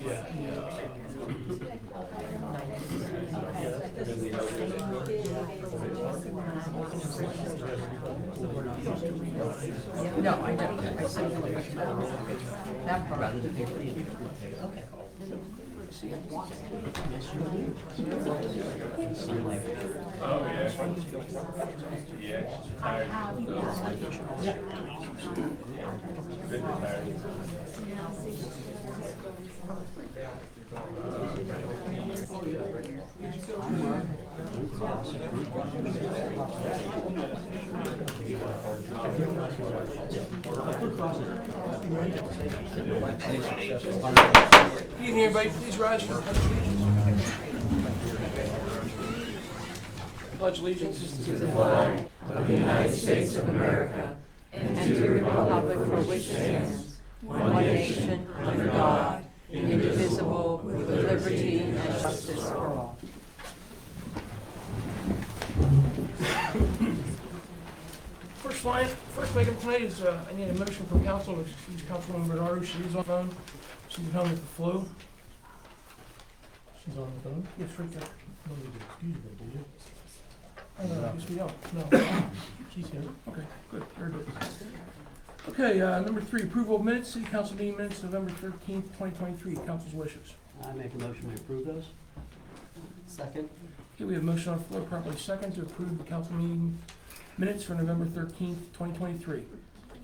No, I don't. I said that part. Okay. Oh, yeah. Yeah. Good retired. Evening, everybody. Please rise for pledge allegiance to the flag Of the United States of America and to the republic for which it stands, one nation, under God, indivisible, with liberty and justice for all. First item tonight is I need a motion from council to excuse Councilwoman Bernardo. She is on the phone. She's at home with the flu. She's on the phone? Yes, right there. No need to excuse her, do you? Oh, no, I guess we don't. No. She's here. Okay, good, very good. Okay, number 3, approval of minutes, city council meeting minutes, November 13th, 2023. Council's wishes. I make a motion to approve those. Second. Okay, we have a motion on the floor, properly second, to approve the council meeting minutes for November 13th, 2023.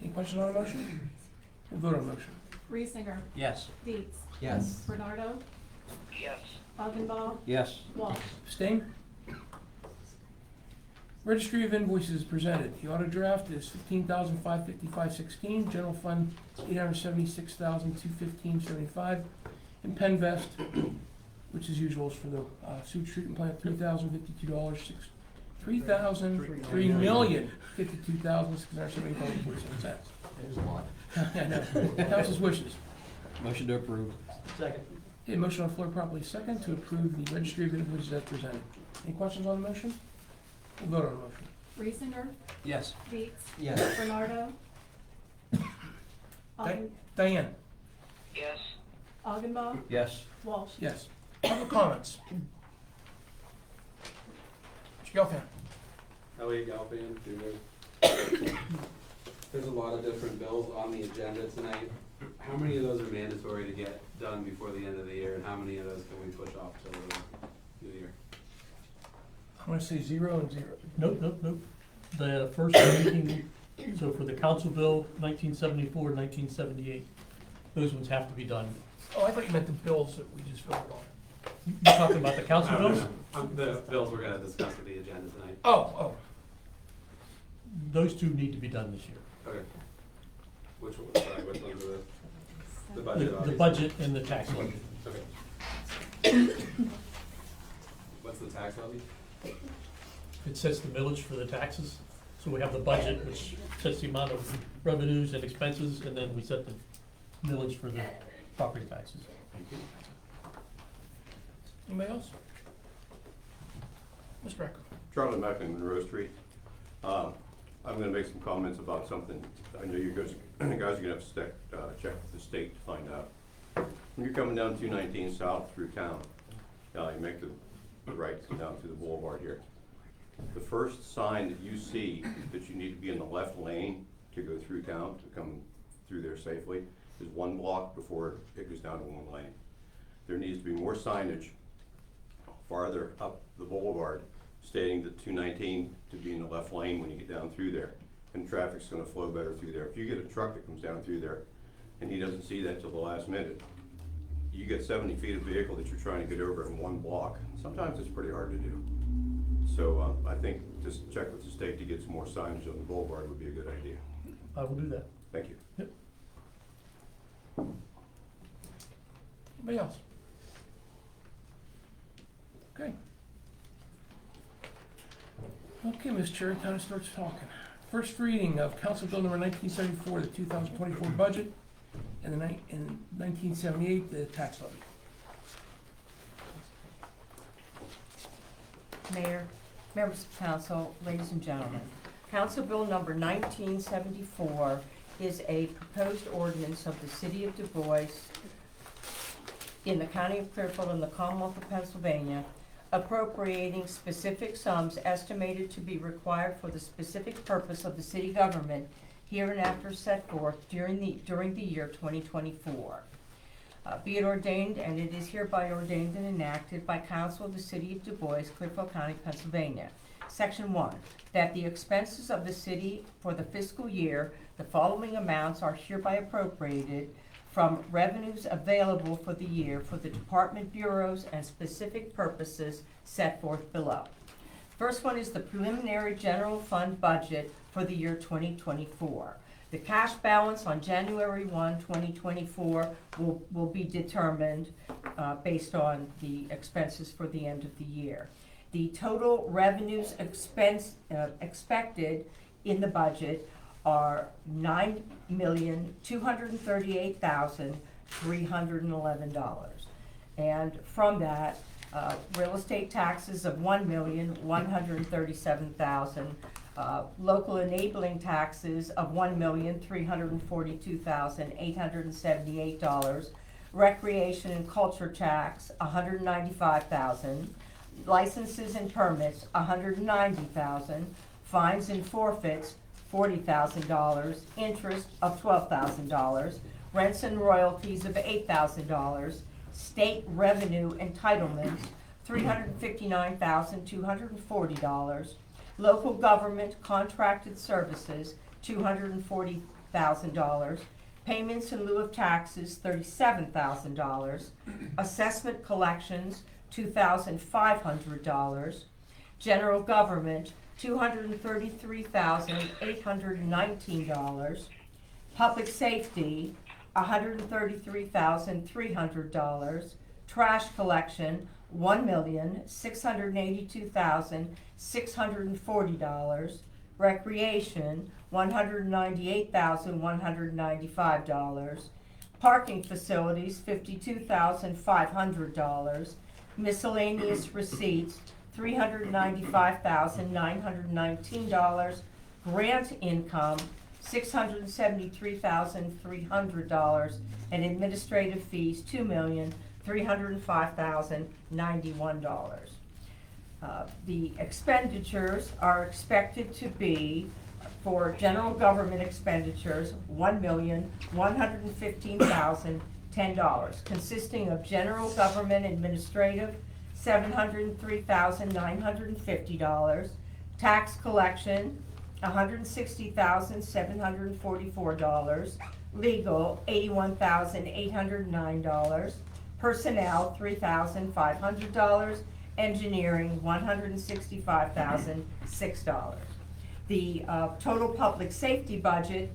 Any questions on the motion? We'll vote on the motion. Reesinger. Yes. Dietz. Yes. Bernardo. Yes. Augenbaugh. Yes. Walsh. Abstain? Registry of invoices presented. The auto draft is $15,555.16. General fund $876,215.75. And Penn Vest, which is usual, is for the sewage treatment plant, $3,052. $3,052,675.47. There's a lot. I know. Council's wishes. Motion to approve. Second. Okay, motion on the floor, properly second, to approve the registry of invoices as presented. Any questions on the motion? We'll vote on the motion. Reesinger. Yes. Dietz. Yes. Bernardo. Diane? Yes. Augenbaugh. Yes. Walsh. Yes. Public comments? Mr. Gelfand? Elliot Galpin, There's a lot of different bills on the agenda tonight. How many of those are mandatory to get done before the end of the year, and how many of those can we push off till the new year? I'm gonna say 0 and 0. Nope. The first meeting, so for the council bill, 1974, 1978, those ones have to be done. Oh, I thought you meant the bills that we just voted on. You're talking about the council bills? The bills we're gonna discuss with the agenda tonight. Oh. Those two need to be done this year. Okay. Which ones are the budget, The obviously? budget and the tax levy. Okay. What's the tax levy? It sets the millage for the taxes. So we have the budget, which sets the amount of revenues and expenses, and then we set the millage for the property taxes. Anybody else? Mr. Echo? Charlie Mack in Monroe Street. I'm gonna make some comments about something. I know you guys are gonna have to check with the state to find out. When you're coming down 219 south through town, you make the right to come down through the boulevard here. The first sign that you see that you need to be in the left lane to go through town, to come through there safely, is 1 block before it goes down to 1 lane. There needs to be more signage farther up the boulevard stating that 219 to be in the left lane when you get down through there, and traffic's gonna flow better through there. If you get a truck that comes down through there and he doesn't see that till the last minute, you get 70 feet of vehicle that you're trying to get over in 1 block. Sometimes it's pretty hard to do. So I think just check with the state to get some more signage on the boulevard would be a good idea. I will do that. Thank you. Yep. Anybody else? Okay. Okay, Ms. Cherry, time to start talking. First reading of Council Bill number 1974, the 2024 budget, and the 1978, the tax levy. Mayor, members of council, ladies and gentlemen. Council Bill number 1974 is a proposed ordinance of the City of Du Bois in the County of Clearfield and the Commonwealth of Pennsylvania, appropriating specific sums estimated to be required for the specific purpose of the city government hereinafter set forth during the year 2024. Be it ordained, and it is hereby ordained and enacted by Council of the City of Dubois, Clearfield County, Pennsylvania. Section 1, that the expenses of the city for the fiscal year, the following amounts are hereby appropriated from revenues available for the year for the department bureaus and specific purposes set forth below. First one is the preliminary general fund budget for the year 2024. The cash balance on January 1, 2024 will be determined based on the expenses for the end of the year. The total revenues expected in the budget are $9,238,311. And from that, real estate taxes of $1,137,000, local enabling taxes of $1,342,878, recreation and culture tax $195,000, licenses and permits $190,000, fines and forfeits $40,000, interest of $12,000, rents and royalties of $8,000, state revenue entitlements $359,240, local government contracted services $240,000, payments in lieu of taxes $37,000, assessment collections $2,500, general government $233,819, public safety $133,300, trash collection $1,682,640, recreation $198,195, parking facilities $52,500, miscellaneous receipts $395,919, grant income $673,300, and administrative fees $2,305,091. The expenditures are expected to be, for general government expenditures, $1,115,010, consisting of general government administrative $703,950, tax collection $160,744, legal $81,809, personnel $3,500, engineering $165,006. The total public safety budget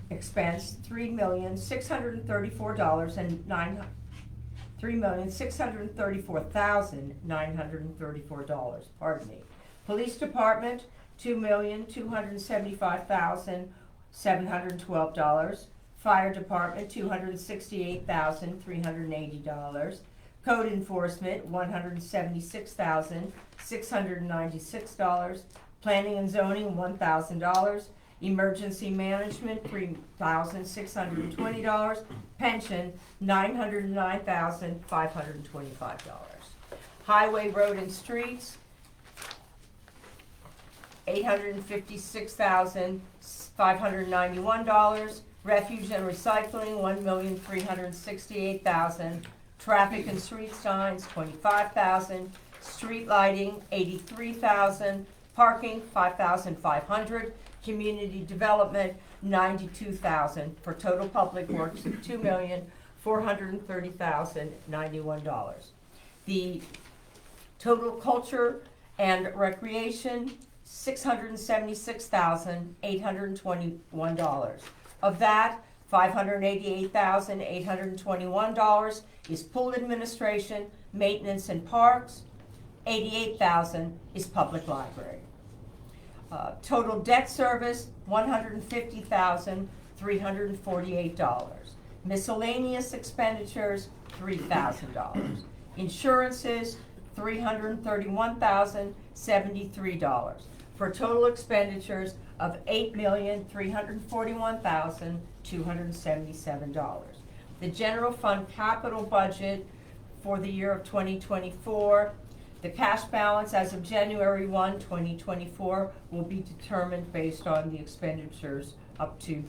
expense $3,634,934. Pardon me. Police department $2,275,712. Fire department $268,380. Code enforcement $176,696. Planning and zoning $1,000. Emergency management $3,620. Pension $909,525. Highway, road, and streets $856,591. Refuge and recycling $1,368,000. Traffic and street signs $25,000. Street lighting $83,000. Parking $5,500. Community development $92,000, for total public works of $2,430,091. The total culture and recreation $676,821. Of that, $588,821 is pool administration, maintenance, and parks. $88,000 is public library. Total debt service $150,348. Miscellaneous expenditures $3,000. Insurances $331,073, for total expenditures of $8,341,277. The general fund capital budget for the year of 2024. The cash balance as of January 1, 2024 will be determined based on the expenditures up to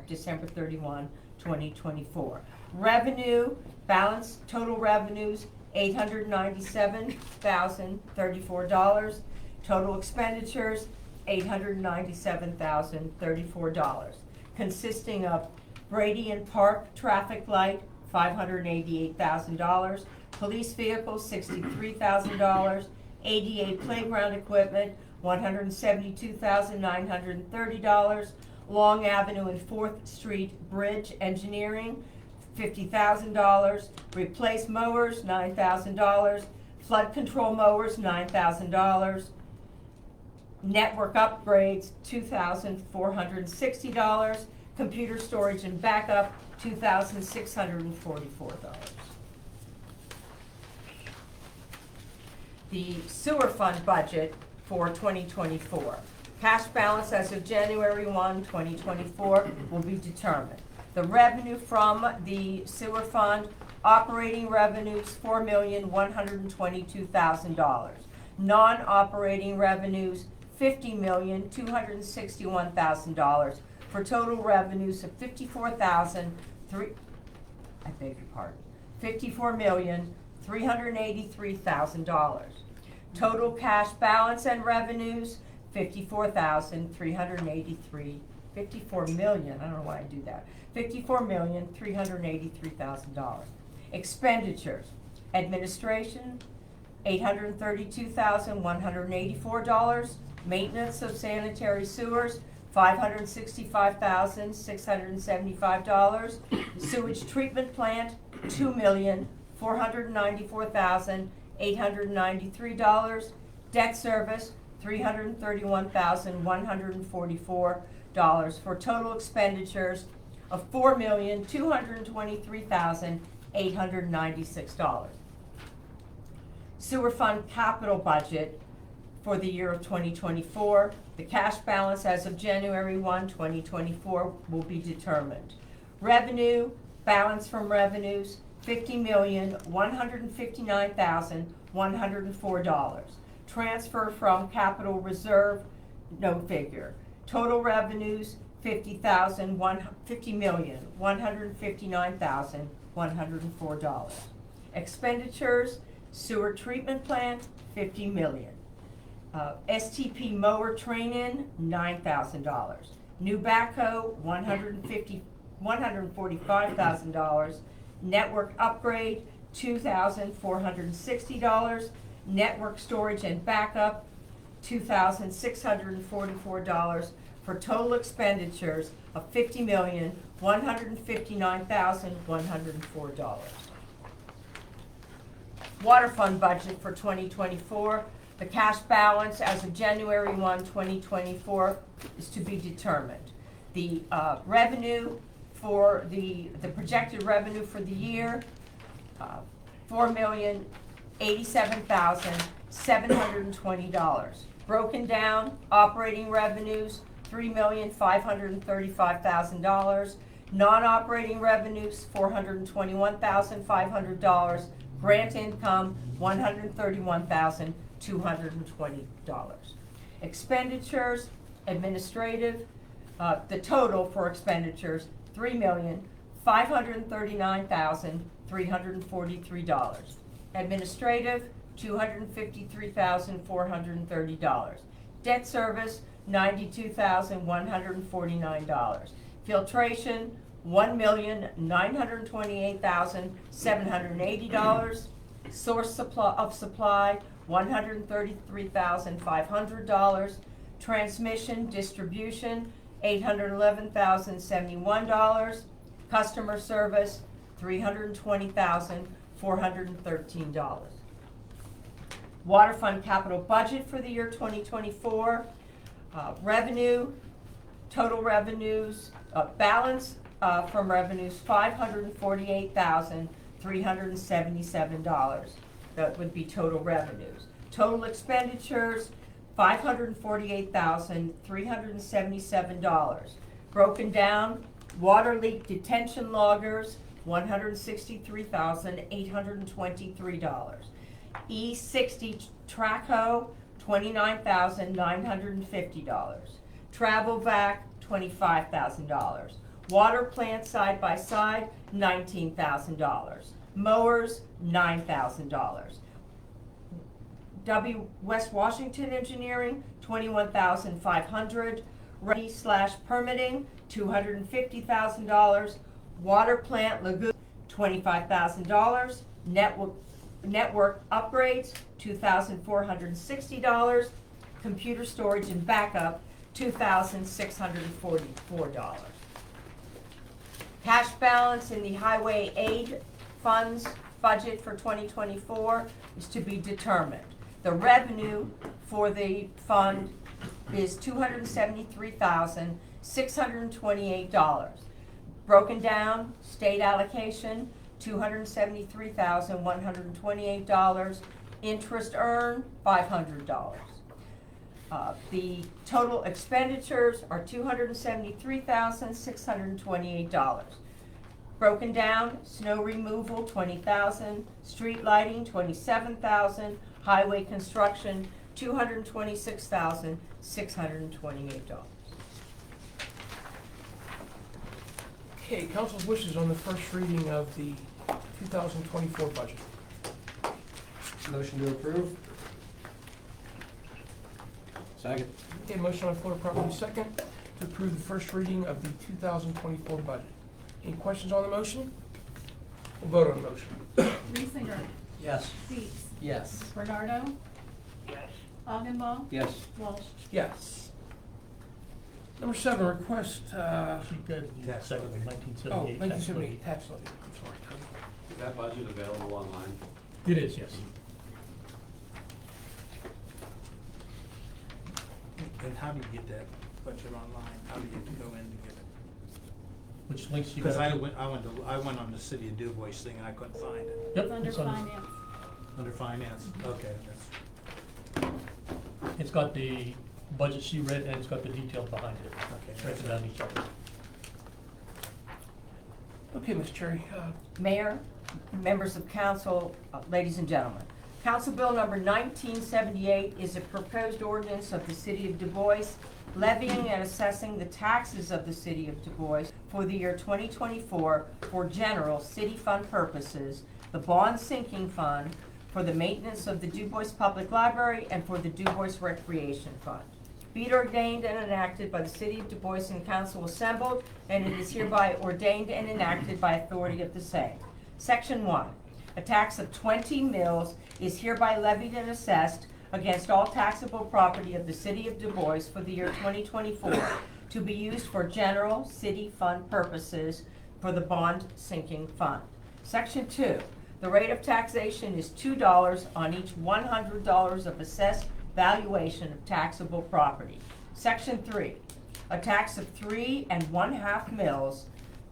December 31, 2024. Revenue balance, total revenues, $897,034. Total expenditures, $897,034, consisting of Brady and Park traffic light, $588,000, police vehicles, $63,000, ADA playground equipment, $172,930, Long Avenue and 4th Street Bridge engineering, $50,000, replace mowers, $9,000, flood control mowers, $9,000, network upgrades, $2,460, computer storage and backup, $2,644. The sewer fund budget for 2024. Cash balance as of January 1, 2024 will be determined. The revenue from the sewer fund, operating revenues, $4,122,000. Non-operating revenues, $50,261,000, for total revenues of $54,383,000. Total cash balance and revenues, $54,383,000. Expenditures, administration, $832,184. Maintenance of sanitary sewers, $565,675. Sewage treatment plant, $2,494,893. Debt service, $331,144, for total expenditures of $4,223,896. Sewer fund capital budget for the year of 2024. The cash balance as of January 1, 2024 will be determined. Revenue, balance from revenues, $50,159,104. Transfer from capital reserve, no figure. Total revenues, $50,159,104. Expenditures, sewer treatment plant, $50 million. STP mower training, $9,000. New backhoe, $145,000. Network upgrade, $2,460. Network storage and backup, $2,644, for total expenditures of $50,159,104. Water fund budget for 2024. The cash balance as of January 1, 2024 is to be determined. The revenue for the projected revenue for the year, $4,087,720. Broken down, operating revenues, $3,535,000. Non-operating revenues, $421,500. Grant income, $131,220. Expenditures, administrative, the total for expenditures, $3,539,343. Administrative, $253,430. Debt service, $92,149. Filtration, $1,928,780. Source of supply, $133,500. Transmission, distribution, $811,071. Customer service, $320,413. Water fund capital budget for the year 2024. Revenue, total revenues, balance from revenues, $548,377. That would be total revenues. Total expenditures, $548,377. Broken down, water leak detention loggers, $163,823. E60 track hoe, $29,950. Travel vac, $25,000. Water plant side by side, $19,000. Mowers, $9,000. West Washington Engineering, $21,500. Ready/permitting, $250,000. Water plant lagoon, $25,000. Network upgrades, $2,460. Computer storage and backup, $2,644. Cash balance in the highway aid funds budget for 2024 is to be determined. The revenue for the fund is $273,628. Broken down, state allocation, $273,128. Interest earned, $500. The total expenditures are $273,628. Broken down, snow removal, $20,000, street lighting, $27,000, highway construction, $226,628. Okay, council's wishes on the first reading of the 2024 budget. Motion to approve. Second. Okay, motion on the floor, properly second, to approve the first reading of the 2024 budget. Any questions on the motion? We'll vote on the motion. Reesinger. Yes. Dietz. Yes. Bernardo. yes, Augenbaugh. Yes. Walsh. Yes. Number 7, request, She got the second one, 1978. 1978 tax levy. I'm sorry. Is that budget available online? It is, yes. And how do you get that budget online? How do you go in to get it? Which links you Because got? I went on the City of Dubois thing and I couldn't find it. Yep, It's under it's on- finance. Under finance, okay, that's, It's got the budget she read and it's got the details behind it. okay. Written down each other. Okay, Ms. Cherry, Mayor, members of council, ladies and gentlemen. Council Bill number 1978 is a proposed ordinance of the City of Du Bois levying and assessing the taxes of the City of Du Bois for the year 2024 for general city fund purposes, the bond sinking fund, for the maintenance of the Du Bois Public Library, and for the Du Bois Recreation Fund. Be it ordained and enacted by the City of Du Bois and Council assembled, and it is hereby ordained and enacted by authority of the same. Section 1. A tax of 20 mills is hereby levied and assessed against all taxable property of the City of Du Bois for the year 2024 to be used for general city fund purposes for the bond sinking fund. Section 2. The rate of taxation is $2 on each $100 of assessed valuation of taxable property. Section 3. A tax of 3 1/2 mills,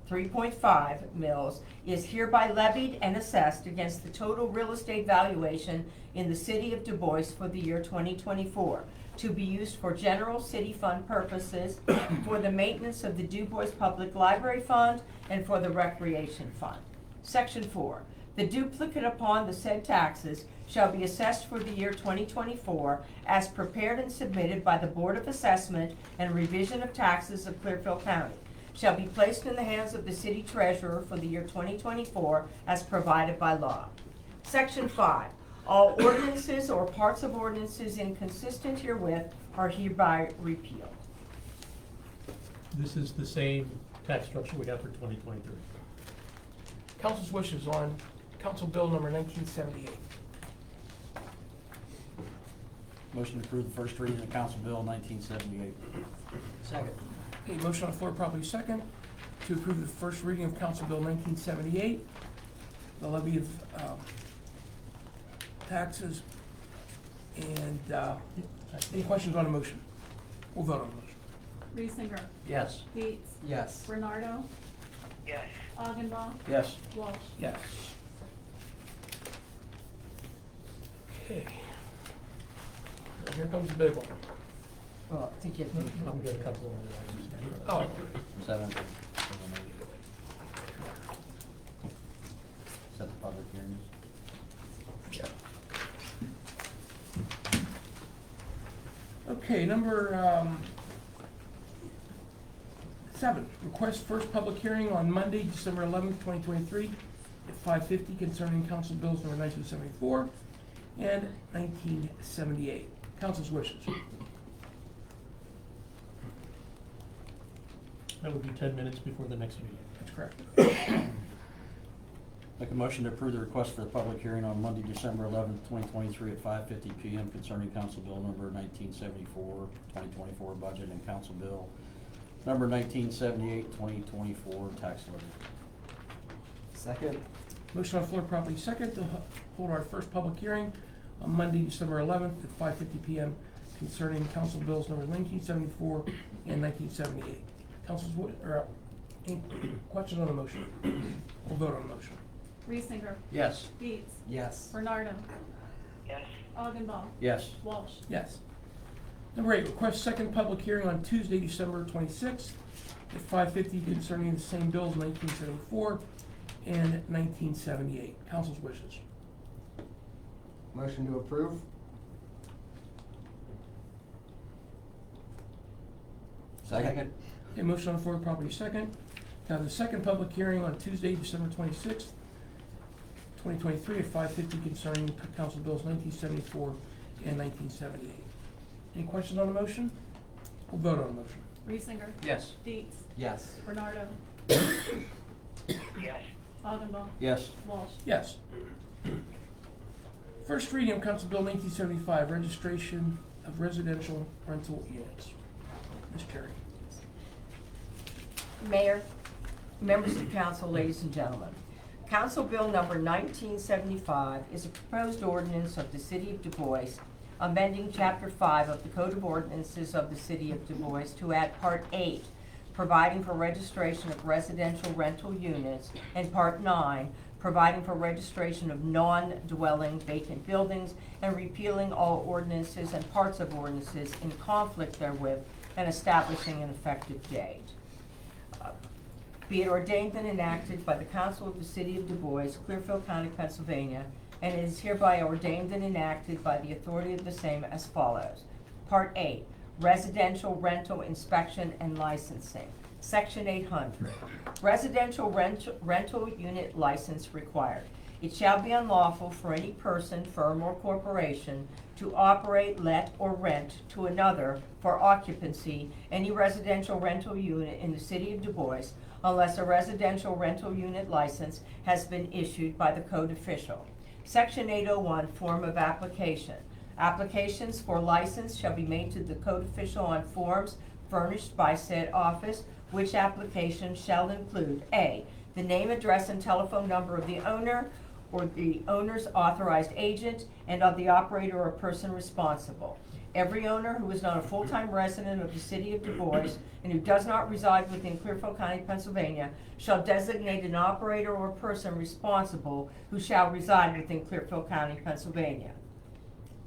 3.5 mills, is hereby levied and assessed against the total real estate valuation in the City of Du Bois for the year 2024 to be used for general city fund purposes, for the maintenance of the Du Bois Public Library Fund, and for the Recreation Fund. Section 4. The duplicate upon the said taxes shall be assessed for the year 2024 as prepared and submitted by the Board of Assessment and Revision of Taxes of Clearfield County, shall be placed in the hands of the city treasurer for the year 2024 as provided by law. Section 5. All ordinances or parts of ordinances inconsistent herewith are hereby repealed. This is the same tax structure we have for 2023. council's wishes on Council Bill number 1978. Motion to approve the first reading of Council Bill 1978. Second. Okay, motion on the floor, properly second, to approve the first reading of Council Bill 1978, the levy of taxes, and any questions on the motion? We'll vote on the motion. Reesinger. Yes. Dietz. Yes. Bernardo. yes, Augenbaugh. Yes. Walsh. Yes. Okay. Now here comes the big one. Well, I think you have to. I'm gonna cut one of the items. Oh, 7. Okay, number 7, request first public hearing on Monday, December 11th, 2023, at 5:50 concerning council bills number 1974 and 1978. Council's wishes. That would be 10 minutes before the next meeting. That's correct. Make a motion to approve the request for the public hearing on Monday, December 11th, 2023 at 5:50 PM concerning Council Bill number 1974, 2024 budget and Council Bill number 1978, 2024 tax levy. Second. Motion on the floor properly second to hold our first public hearing on Monday, December 11th at 5:50 PM concerning council bills numbers 1974 and 1978. Any questions on the motion? We'll vote on the motion. Reesinger. Yes. Dietz. Yes. Bernardo. yes, Augenbaum. Yes. Walsh. Yes. Number 8, request second public hearing on Tuesday, December 26th at 5:50 concerning the same bills 1974 and 1978. Council's wishes. Motion to approve? Second. Okay, motion on the floor, property second. To have the second public hearing on Tuesday, December 26th, 2023 at 5:50 concerning council bills 1974 and 1978. Any questions on the motion? We'll vote on the motion. Reesinger. Yes. Dietz. Yes. Bernardo. yes, Augenbaum. Yes. Walsh. Yes. First reading of Council Bill 1975, registration of residential rental units. Ms. Cherry. Mayor, members of the council, ladies and gentlemen. Council Bill number 1975 is a proposed ordinance of the City of Du Bois, amending Chapter 5 of the Code of Ordinances of the City of Du Bois to add Part 8, providing for registration of residential rental units, and Part 9, providing for registration of non-dwelling vacant buildings, and repealing all ordinances and parts of ordinances in conflict therewith, and establishing an effective date. Be it ordained and enacted by the Council of the City of Du Bois, Clearfield County, Pennsylvania, and it is hereby ordained and enacted by the authority of the same as follows. Part 8, Residential Rental Inspection and Licensing. Section 800, Residential Rental Unit License Required. It shall be unlawful for any person, firm, or corporation to operate, let, or rent to another for occupancy any residential rental unit in the City of Du Bois unless a residential rental unit license has been issued by the code official. Section 801, Form of Application. Applications for license shall be made to the code official on forms furnished by said office, which application shall include A, the name, address, and telephone number of the owner or the owner's authorized agent and of the operator or person responsible. Every owner who is not a full-time resident of the City of Du Bois and who does not reside within Clearfield County, Pennsylvania, shall designate an operator or person responsible who shall reside within Clearfield County, Pennsylvania.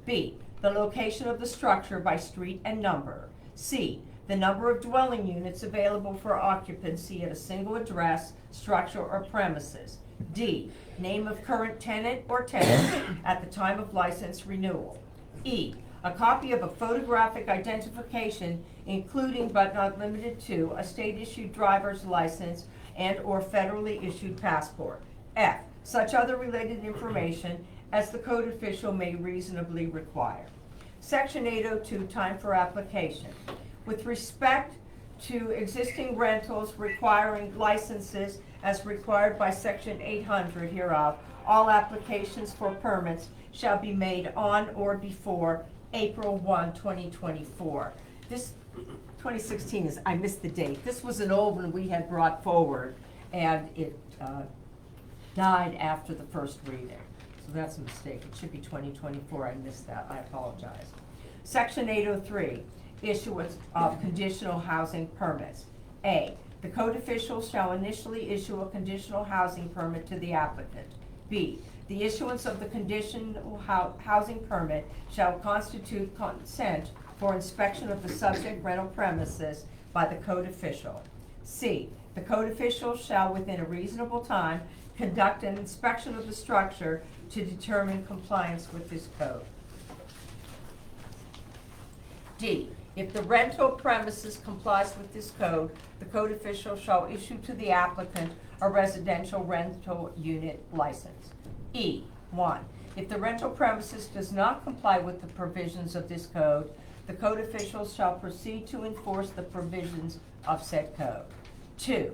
B, the location of the structure by street and number. C, the number of dwelling units available for occupancy at a single address, structure, or premises. D, name of current tenant or tenants at the time of license renewal. E, a copy of a photographic identification, including but not limited to a state-issued driver's license and/or federally issued passport. F, such other related information as the code official may reasonably require. Section 802, time for application. With respect to existing rentals requiring licenses as required by Section 800 hereof, all applications for permits shall be made on or before April 1, 2024. This 2016 is, I missed the date. This was an old one we had brought forward, and it died after the first reading. So that's a mistake. It should be 2024. I missed that. I apologize. Section 803, issuance of conditional housing permits. A, the code official shall initially issue a conditional housing permit to the applicant. B, the issuance of the conditional housing permit shall constitute consent for inspection of the subject rental premises by the code official. C, the code official shall within a reasonable time conduct an inspection of the structure to determine compliance with this code. D, if the rental premises complies with this code, the code official shall issue to the applicant a residential rental unit license. E, 1, if the rental premises does not comply with the provisions of this code, the code official shall proceed to enforce the provisions of said code. 2,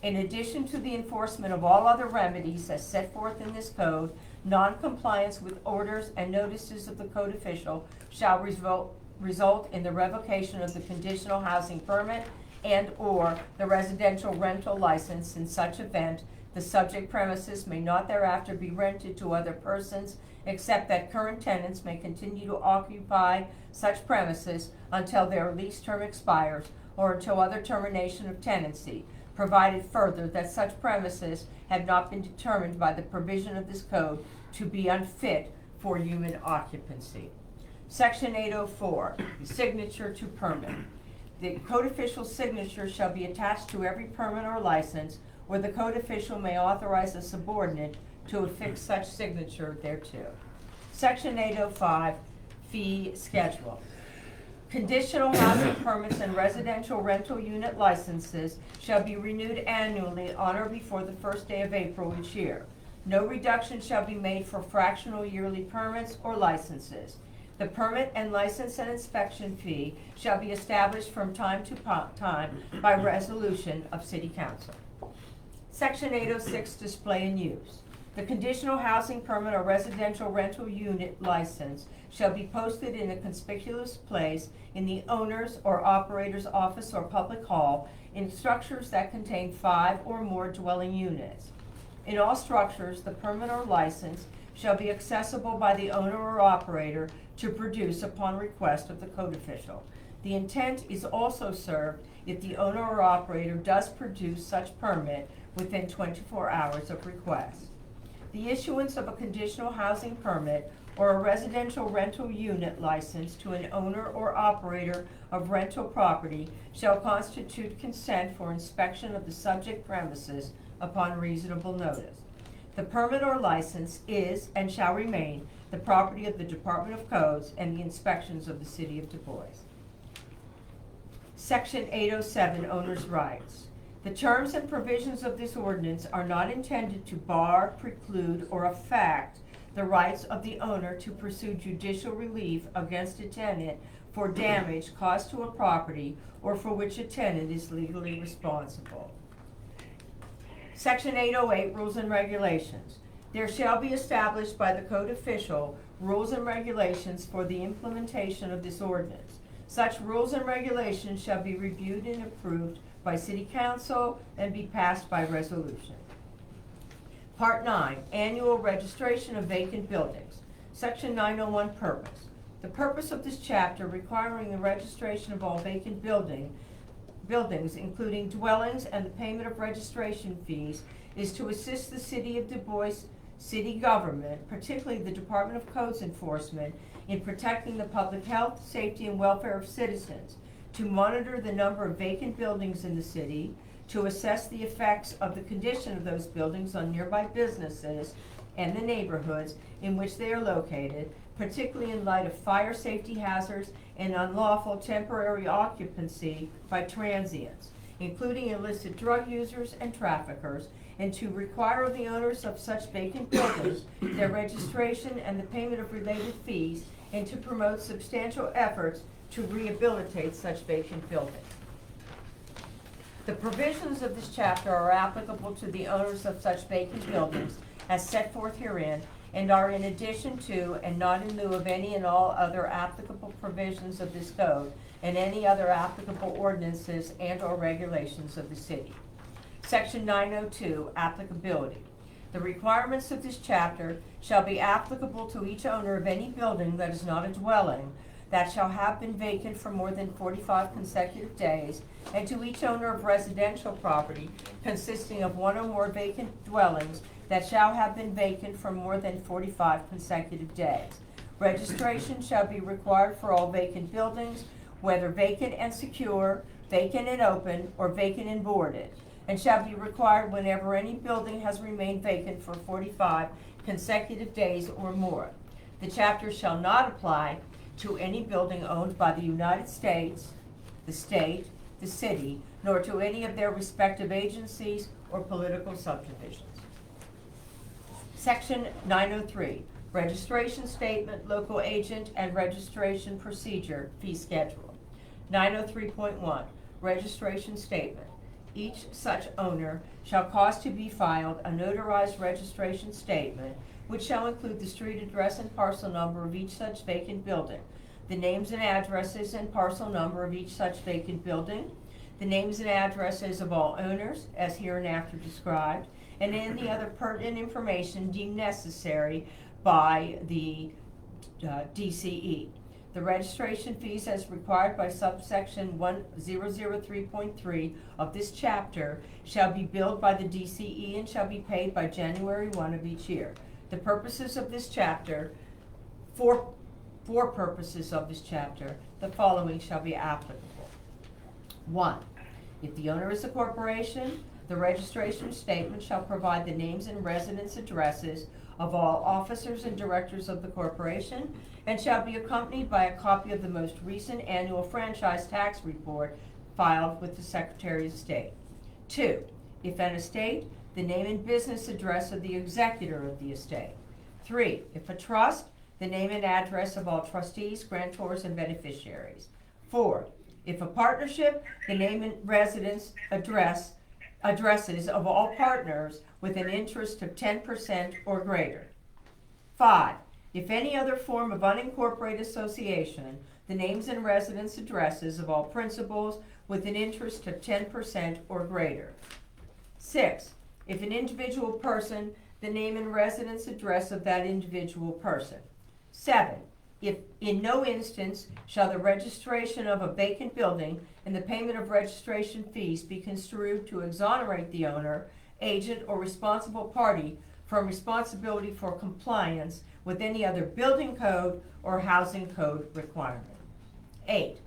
in addition to the enforcement of all other remedies as set forth in this code, non-compliance with orders and notices of the code official shall result in the revocation of the conditional housing permit and/or the residential rental license. In such event, the subject premises may not thereafter be rented to other persons, except that current tenants may continue to occupy such premises until their lease term expires or until other termination of tenancy, provided further that such premises have not been determined by the provision of this code to be unfit for human occupancy. Section 804, signature to permit. The code official's signature shall be attached to every permit or license, or the code official may authorize a subordinate to affix such signature thereto. Section 805, fee schedule. Conditional housing permits and residential rental unit licenses shall be renewed annually on or before the first day of April each year. No reduction shall be made for fractional yearly permits or licenses. The permit and license and inspection fee shall be established from time to time by resolution of City Council. Section 806, display and use. The conditional housing permit or residential rental unit license shall be posted in a conspicuous place in the owner's or operator's office or public hall in structures that contain 5 or more dwelling units. In all structures, the permit or license shall be accessible by the owner or operator to produce upon request of the code official. The intent is also served if the owner or operator does produce such permit within 24 hours of request. The issuance of a conditional housing permit or a residential rental unit license to an owner or operator of rental property shall constitute consent for inspection of the subject premises upon reasonable notice. The permit or license is and shall remain the property of the Department of Codes and the inspections of the City of Du Bois. Section 807, owner's rights. The terms and provisions of this ordinance are not intended to bar, preclude, or affect the rights of the owner to pursue judicial relief against a tenant for damage caused to a property or for which a tenant is legally responsible. Section 808, rules and regulations. There shall be established by the code official rules and regulations for the implementation of this ordinance. Such rules and regulations shall be reviewed and approved by City Council and be passed by resolution. Part 9, annual registration of vacant buildings. Section 901, purpose. The purpose of this chapter requiring the registration of all vacant buildings, including dwellings and the payment of registration fees, is to assist the City of Du Bois city government, particularly the Department of Codes Enforcement, in protecting the public health, safety, and welfare of citizens, to monitor the number of vacant buildings in the city, to assess the effects of the condition of those buildings on nearby businesses and the neighborhoods in which they are located, particularly in light of fire safety hazards and unlawful temporary occupancy by transients, including illicit drug users and traffickers, and to require of the owners of such vacant buildings their registration and the payment of related fees, and to promote substantial efforts to rehabilitate such vacant buildings. The provisions of this chapter are applicable to the owners of such vacant buildings as set forth herein, and are in addition to and not in lieu of any and all other applicable provisions of this code and any other applicable ordinances and or regulations of the city. Section 902, applicability. The requirements of this chapter shall be applicable to each owner of any building that is not a dwelling that shall have been vacant for more than 45 consecutive days, and to each owner of residential property consisting of one or more vacant dwellings that shall have been vacant for more than 45 consecutive days. Registration shall be required for all vacant buildings, whether vacant and secure, vacant and open, or vacant and boarded, and shall be required whenever any building has remained vacant for 45 consecutive days or more. The chapter shall not apply to any building owned by the United States, the state, the city, nor to any of their respective agencies or political subdivisions. Section 903, registration statement, local agent, and registration procedure, fee schedule. 903.1, registration statement. Each such owner shall cause to be filed a notarized registration statement, which shall include the street address and parcel number of each such vacant building, the names and addresses and parcel number of each such vacant building, the names and addresses of all owners, as hereinafter described, and any other pertinent information deemed necessary by the DCE. The registration fees as required by subsection 1003.3 of this chapter shall be billed by the DCE and shall be paid by January 1 of each year. The purposes of this chapter, for purposes of this chapter, the following shall be applicable. 1. If the owner is a corporation, the registration statement shall provide the names and residence addresses of all officers and directors of the corporation, and shall be accompanied by a copy of the most recent annual franchise tax report filed with the Secretary of State. 2. If an estate, the name and business address of the executor of the estate. 3. If a trust, the name and address of all trustees, grantors, and beneficiaries. 4. If a partnership, the name and residence addresses of all partners with an interest of 10% or greater. 5. If any other form of unincorporated association, the names and residence addresses of all principals with an interest of 10% or greater. 6. If an individual person, the name and residence address of that individual person. 7. If in no instance shall the registration of a vacant building and the payment of registration fees be construed to exonerate the owner, agent, or responsible party from responsibility for compliance with any other building code or housing code requirement. 8.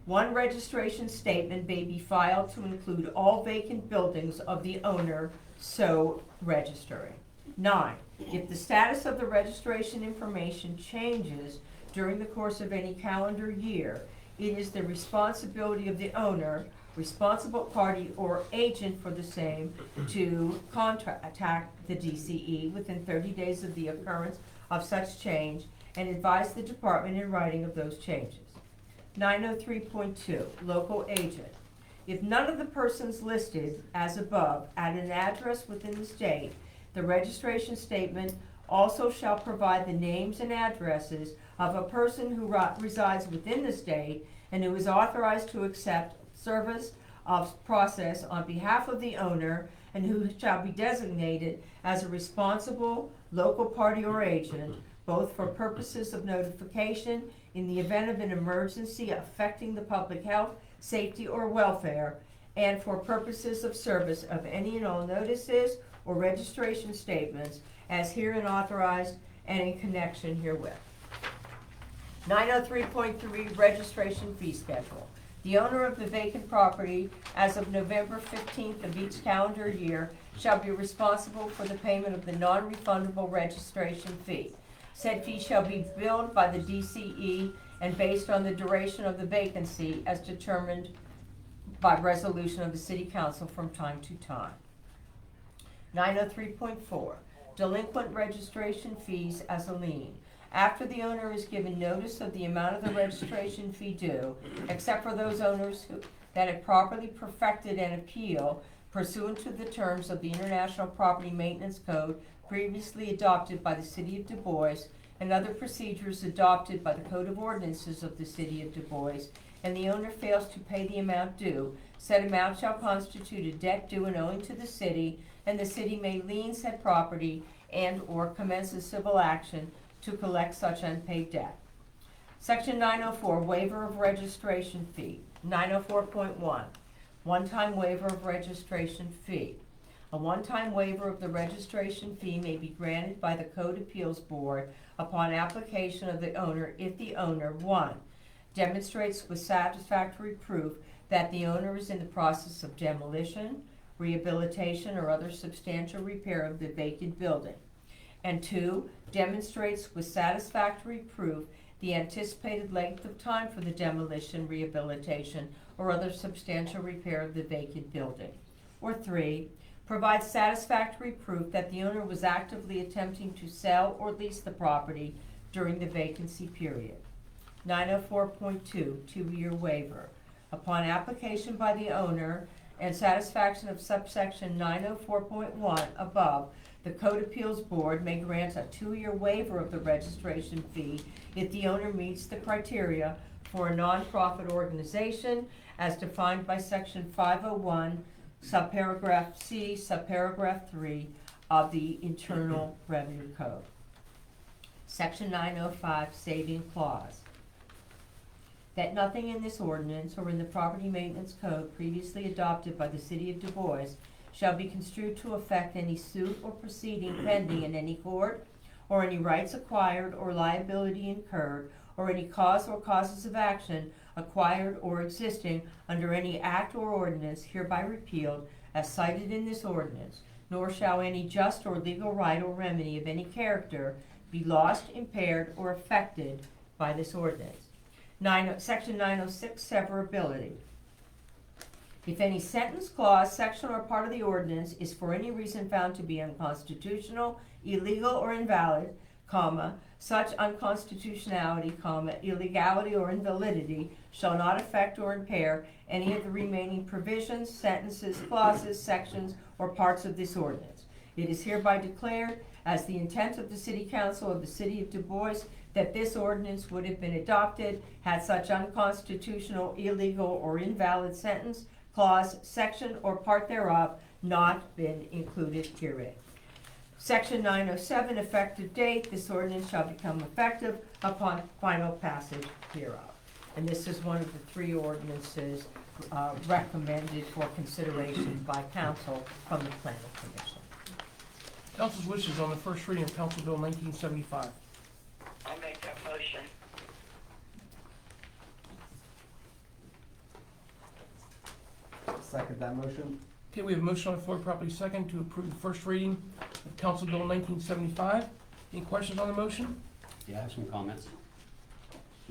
One registration statement may be filed to include all vacant buildings of the owner so registering. 9. If the status of the registration information changes during the course of any calendar year, it is the responsibility of the owner, responsible party, or agent for the same to contact the DCE within 30 days of the occurrence of such change and advise the department in writing of those changes. 903.2, local agent. If none of the persons listed as above at an address within the state, the registration statement also shall provide the names and addresses of a person who resides within the state and who is authorized to accept service of process on behalf of the owner and who shall be designated as a responsible local party or agent, both for purposes of notification in the event of an emergency affecting the public health, safety, or welfare, and for purposes of service of any and all notices or registration statements as herein authorized and in connection herewith. 903.3, registration fee schedule. The owner of the vacant property as of November 15th of each calendar year shall be responsible for the payment of the non-refundable registration fee. Said fee shall be billed by the DCE and based on the duration of the vacancy as determined by resolution of the City Council from time to time. 903.4, delinquent registration fees as a lien. After the owner is given notice of the amount of the registration fee due, except for those owners that have properly perfected an appeal pursuant to the terms of the International Property Maintenance Code previously adopted by the City of Du Bois and other procedures adopted by the Code of Ordinances of the City of Du Bois, and the owner fails to pay the amount due, said amount shall constitute a debt due and owing to the city, and the city may lien said property and or commence a civil action to collect such unpaid debt. Section 904, waiver of registration fee. 904.1, one-time waiver of registration fee. A one-time waiver of the registration fee may be granted by the Code Appeals Board upon application of the owner if the owner, 1, demonstrates with satisfactory proof that the owner is in the process of demolition, rehabilitation, or other substantial repair of the vacant building, and 2, demonstrates with satisfactory proof the anticipated length of time for the demolition, rehabilitation, or other substantial repair of the vacant building. Or 3, provide satisfactory proof that the owner was actively attempting to sell or lease the property during the vacancy period. 904.2, 2-year waiver. Upon application by the owner and satisfaction of subsection 904.1 above, the Code Appeals Board may grant a 2-year waiver of the registration fee if the owner meets the criteria for a nonprofit organization as defined by section 501, subparagraph C, subparagraph 3 of the Internal Revenue Code. Section 905, saving clause. That nothing in this ordinance or in the Property Maintenance Code previously adopted by the City of Du Bois shall be construed to affect any suit or proceeding pending in any court, or any rights acquired or liability incurred, or any cause or causes of action acquired or existing under any act or ordinance hereby repealed as cited in this ordinance, nor shall any just or legal right or remedy of any character be lost, impaired, or affected by this ordinance. Section 906, severability. If any sentence, clause, section, or part of the ordinance is for any reason found to be unconstitutional, illegal, or invalid, comma, such unconstitutionality, comma, illegality, or invalidity shall not affect or impair any of the remaining provisions, sentences, clauses, sections, or parts of this ordinance. It is hereby declared as the intent of the City Council of the City of Du Bois that this ordinance would have been adopted had such unconstitutional, illegal, or invalid sentence, clause, section, or part thereof not been included herein. Section 907, effective date. This ordinance shall become effective upon final passage hereof. And this is one of the 3 ordinances recommended for consideration by council from the Planning Commission. Council's wishes on the first reading of Council Bill 1975. I'll make that motion. Second that motion? Okay, we have a motion on the floor, properly second, to approve the first reading of Council Bill 1975. Any questions on the motion? Yeah, I have some comments.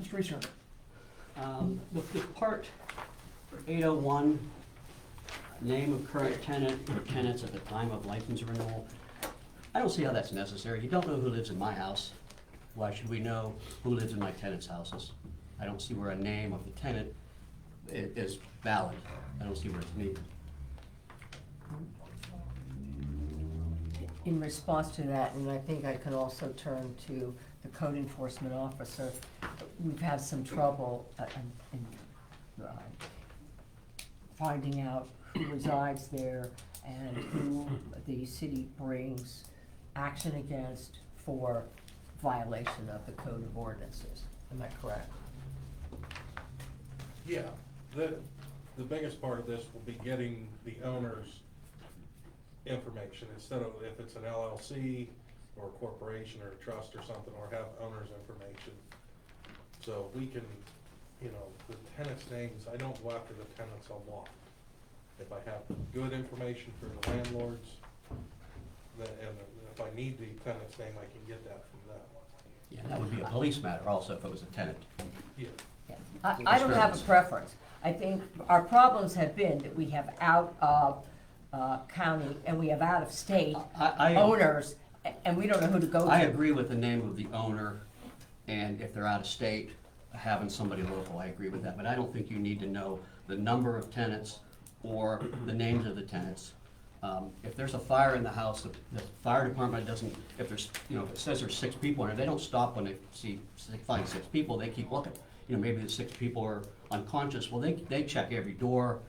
Mr. Reeser. With the part 801, name of current tenant or tenants at the time of license renewal, I don't see how that's necessary. You don't know who lives in my house. Why should we know who lives in my tenants' houses? I don't see where a name of the tenant is valid. I don't see where it's needed. In response to that, and I think I can also turn to the code enforcement officer, we've had some trouble in finding out who resides there and who the city brings action against for violation of the code of ordinances. Am I correct? Yeah, the biggest part of this will be getting the owner's information instead of if it's an LLC or a corporation or a trust or something, or have owner's information. So we can, the tenants' names, I don't go after the tenants a lot. If I have good information for the landlords, and if I need the tenant's name, I can get that from them. Yeah, that would be a police matter also if it was a tenant. Yeah. Yeah. I don't have a preference. I think our problems have been that we have out of county and we have out of state owners, and we don't know who to go to. I agree with the name of the owner, and if they're out of state, having somebody local, I agree with that. But I don't think you need to know the number of tenants or the names of the tenants. If there's a fire in the house, the fire department doesn't, if there's, if it says there's 6 people in it, they don't stop when they find 6 people, they keep looking. Maybe the 6 people are unconscious, well, they check every door,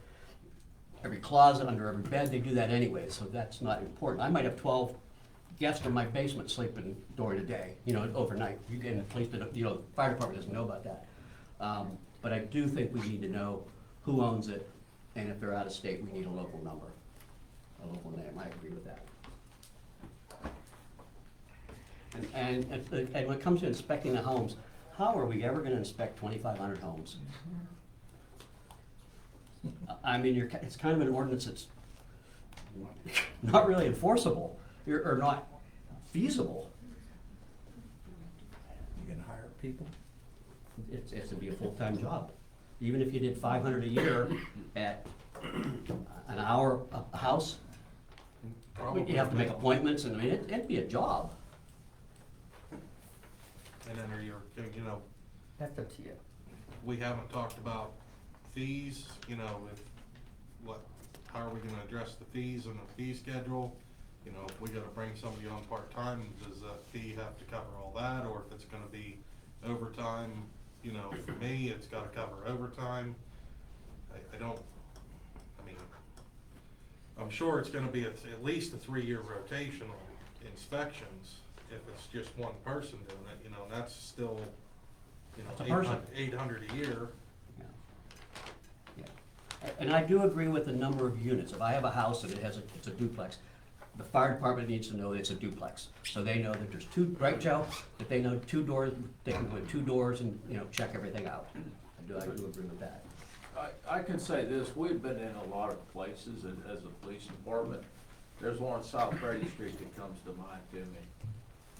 every closet, under every bed, they do that anyway, so that's not important. I might have 12 guests in my basement sleeping during the day, overnight. You get in a place that, the fire department doesn't know about that. But I do think we need to know who owns it, and if they're out of state, we need a local number, a local name. I agree with that. And when it comes to inspecting the homes, how are we ever going to inspect 2,500 homes? I mean, it's kind of an ordinance that's not really enforceable or not feasible. You can hire people. it's to be a full-time job. Even if you did 500 a year at an hour a house, you have to make appointments, and I mean, it'd be a job. And then are your, you know, That's up to you. we haven't talked about fees, you know, how are we gonna address the fees and the fee schedule? You know, if we gotta bring somebody on part-time, does that fee have to cover all that, or if it's gonna be overtime? You know, for me, it's gotta cover overtime. I mean, I'm sure it's gonna be at least a 3-year rotation on inspections, if it's just one person doing it, you know, and that's still, you That's a know, person. 800 a year. Yeah. Yeah. And I do agree with the number of units. If I have a house and it's a duplex, the fire department needs to know it's a duplex. So they know that there's two, right, Joe? That they know 2 doors, they can go in 2 doors and, you know, check everything out. I do agree with that. I can say this, we've been in a lot of places as a police department. There's one on South Brady Street that comes to mind to me.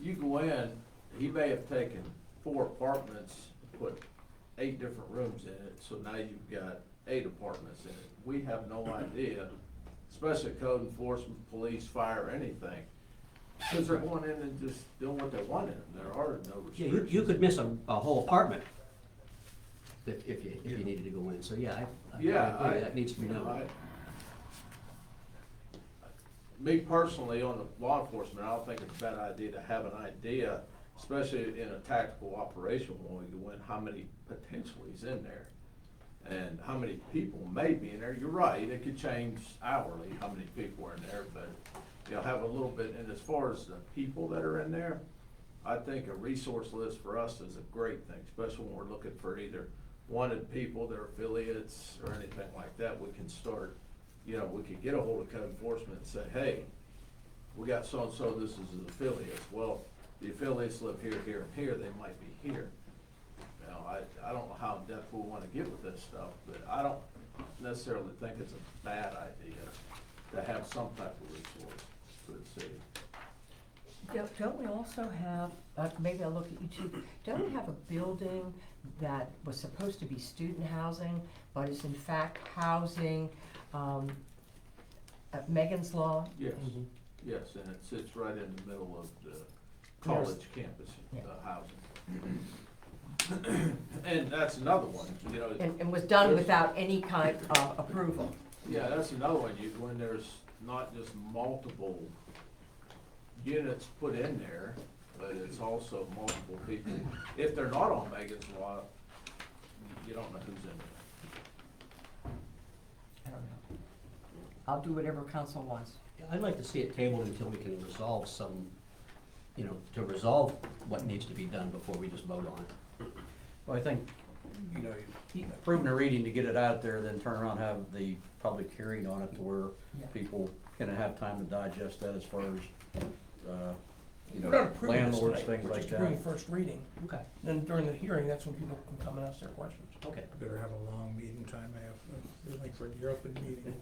You go in, he may have taken 4 apartments, put 8 different rooms in it, so now you've got 8 apartments in it. We have no idea, especially code enforcement, police, fire, anything, because they're going in and just doing what they want in them. There are no Yeah, restrictions. you could miss a whole apartment if you needed to go in. So, yeah, I agree. That needs to be you know, known. Me personally, on the law enforcement, I don't think it's a bad idea to have an idea, especially in a tactical operation when we go in, how many potentially is in there. And how many people may be in there. You're right, it could change hourly, how many people are in there, but, you know, have a little bit, and as far as the people that are in there, I think a resource list for us is a great thing, especially when we're looking for either wanted people, their affiliates, or anything like that. We can start, you know, we could get a hold of code enforcement and say, hey, we got so-and-so, this is his affiliates. Well, the affiliates live here, here, and here, they might be here. You know, I don't know how in-depth we wanna get with this stuff, but I don't necessarily think it's a bad idea to have some type of resource for the city. Don't we also have, maybe I'll look at you too, don't we have a building that was supposed to be student housing, but is in fact housing, at Megan's Law? Yes, yes, and it sits right in the middle of the college campus, Yeah. housing. And that's another one, you know. And was done without any kind of approval. Yeah, that's another one, when there's not just multiple units put in there, but it's also multiple people. If they're not on Megan's Law, you don't know who's in there. I don't know. I'll do whatever council wants. I'd like to see it tabled until we can resolve some, you know, to resolve what needs to be done before we just vote on it. Well, I think, you know, approving a reading to get it out there, then turn around, and have the public hearing on it to where Yeah. people can have time to digest that as far as, you We're not know, approving this landlords, tonight, things we're like just approving that. first reading. Okay. Then during the hearing, that's when people can come and ask their questions. Okay. Better have a long meeting time, I have, like for your open meeting.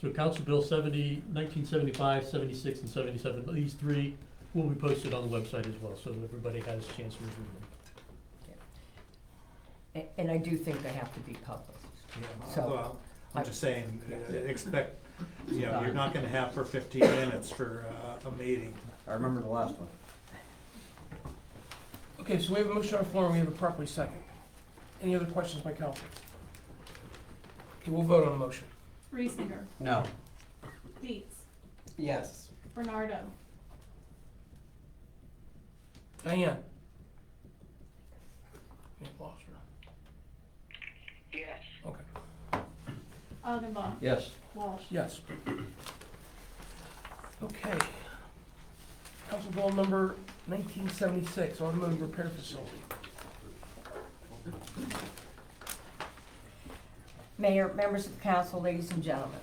So Council Bill 70, 1975, 76, and 77, these 3 will be posted on the website as well, so everybody has a chance to review them. And I do think they have to be published. Yeah, So, well, I'm just saying, expect, you know, Done. you're not gonna have for 15 minutes for a meeting. I remember the last one. Okay, so we have a motion on the floor and we have a properly second. Any other questions by council? Okay, we'll vote on the motion. Reesinger, No. Dietz, Yes. Bernardo, Diane? We lost her. Yes. Okay. Augenbaum, Yes. Walsh. Yes. Okay. Council Bill number 1976, automotive repair facility. Mayor, members of the council, ladies and gentlemen.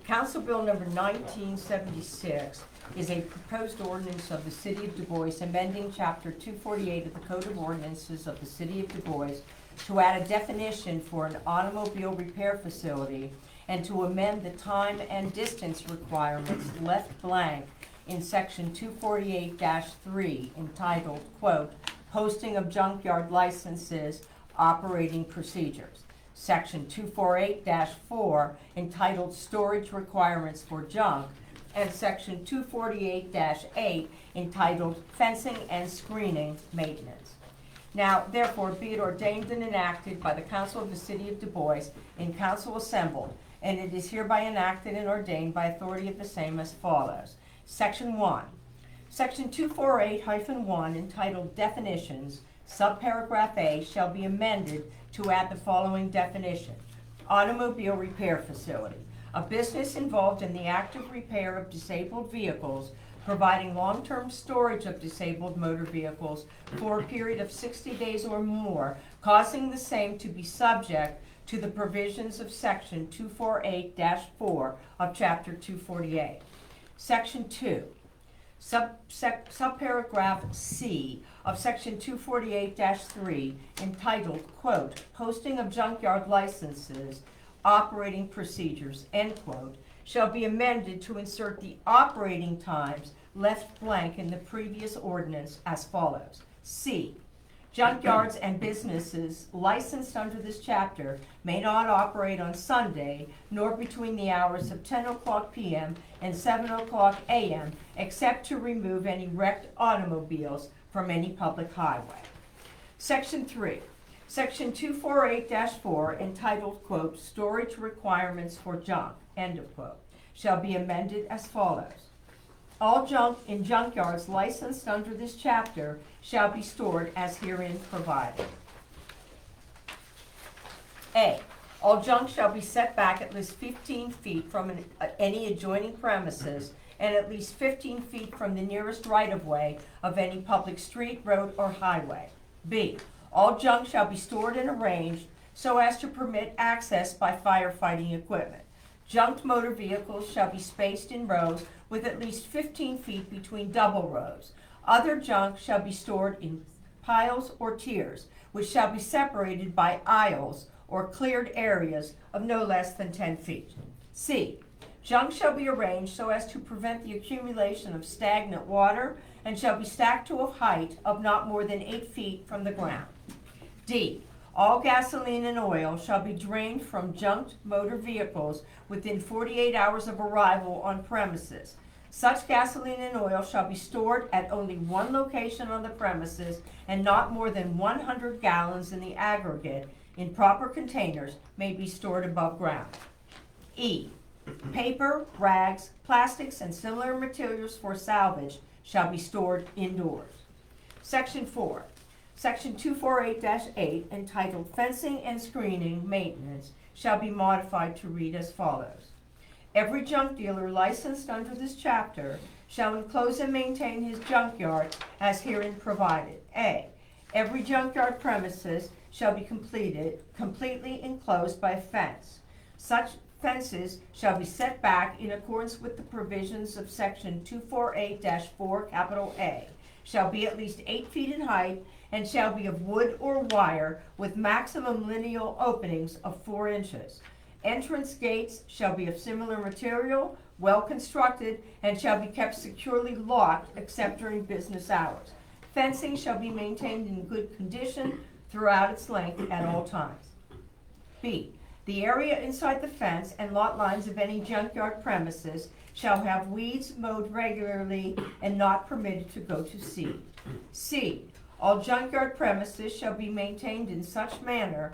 Council Bill number 1976 is a proposed ordinance of the City of Du Bois amending Chapter 248 of the Code of Ordinances of the City of Du Bois to add a definition for an automobile repair facility and to amend the time and distance requirements left blank in Section 248-3 entitled, quote, posting of junkyard licenses, operating procedures. Section 248-4 entitled Storage Requirements for Junk, and Section 248-8 entitled Fencing and Screening Maintenance. Now, therefore, be it ordained and enacted by the Council of the City of Du Bois in council assembled, and it is hereby enacted and ordained by authority of the same as follows. Section 1. Section 248-1 entitled Definitions, subparagraph A shall be amended to add the following definition. Automobile repair facility. A business involved in the active repair of disabled vehicles, providing long-term storage of disabled motor vehicles for a period of 60 days or more, causing the same to be subject to the provisions of Section 248-4 of Chapter 248. Section 2. Subparagraph C of Section 248-3 entitled, quote, Posting of Junkyard Licenses, Operating Procedures, end quote, shall be amended to insert the operating times left blank in the previous ordinance as follows. C. Junkyards and businesses licensed under this chapter may not operate on Sunday nor between the hours of 10 o'clock p.m. and 7 o'clock a.m. except to remove any wrecked automobiles from any public highway. Section 3. Section 248-4 entitled, quote, Storage Requirements for Junk, end of quote, shall be amended as follows. All junk in junkyards licensed under this chapter shall be stored as herein provided. A. All junk shall be set back at least 15 feet from any adjoining premises and at least 15 feet from the nearest right-of-way of any public street, road, or highway. B. All junk shall be stored and arranged so as to permit access by firefighting equipment. Junked motor vehicles shall be spaced in rows with at least 15 feet between double rows. Other junk shall be stored in piles or tiers, which shall be separated by aisles or cleared areas of no less than 10 feet. C. Junk shall be arranged so as to prevent the accumulation of stagnant water and shall be stacked to a height of not more than 8 feet from the ground. D. All gasoline and oil shall be drained from junked motor vehicles within 48 hours of arrival on premises. Such gasoline and oil shall be stored at only one location on the premises and not more than 100 gallons in the aggregate in proper containers may be stored above ground. E. Paper, rags, plastics, and similar materials for salvage shall be stored indoors. Section 4. Section 248-8, entitled Fencing and Screening Maintenance, shall be modified to read as follows. Every junk dealer licensed under this chapter shall enclose and maintain his junkyard as herein provided. A. Every junkyard premises shall be completely enclosed by a fence. Such fences shall be set back in accordance with the provisions of Section 248-4, capital A, shall be at least 8 feet in height, and shall be of wood or wire with maximum lineal openings of 4 inches. Entrance gates shall be of similar material, well constructed, and shall be kept securely locked except during business hours. Fencing shall be maintained in good condition throughout its length at all times. B. The area inside the fence and lot lines of any junkyard premises shall have weeds mowed regularly and not permitted to go to seed. C. All junkyard premises shall be maintained in such manner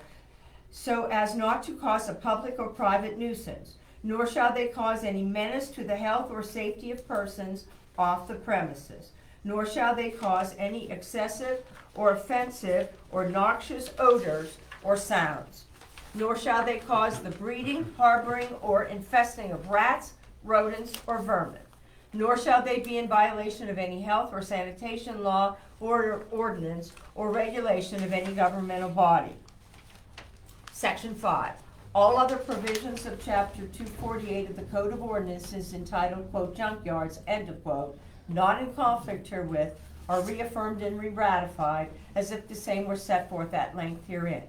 so as not to cause a public or private nuisance, nor shall they cause any menace to the health or safety of persons off the premises, nor shall they cause any excessive or offensive or noxious odors or sounds, nor shall they cause the breeding, harboring, or infesting of rats, rodents, or vermin, nor shall they be in violation of any health or sanitation law or ordinance or regulation of any governmental body. Section 5. All other provisions of Chapter 248 of the Code of Ordinances entitled, quote, junkyards, end of quote, not in conflict herewith, are reaffirmed and re-ratified as if the same were set forth at length herein.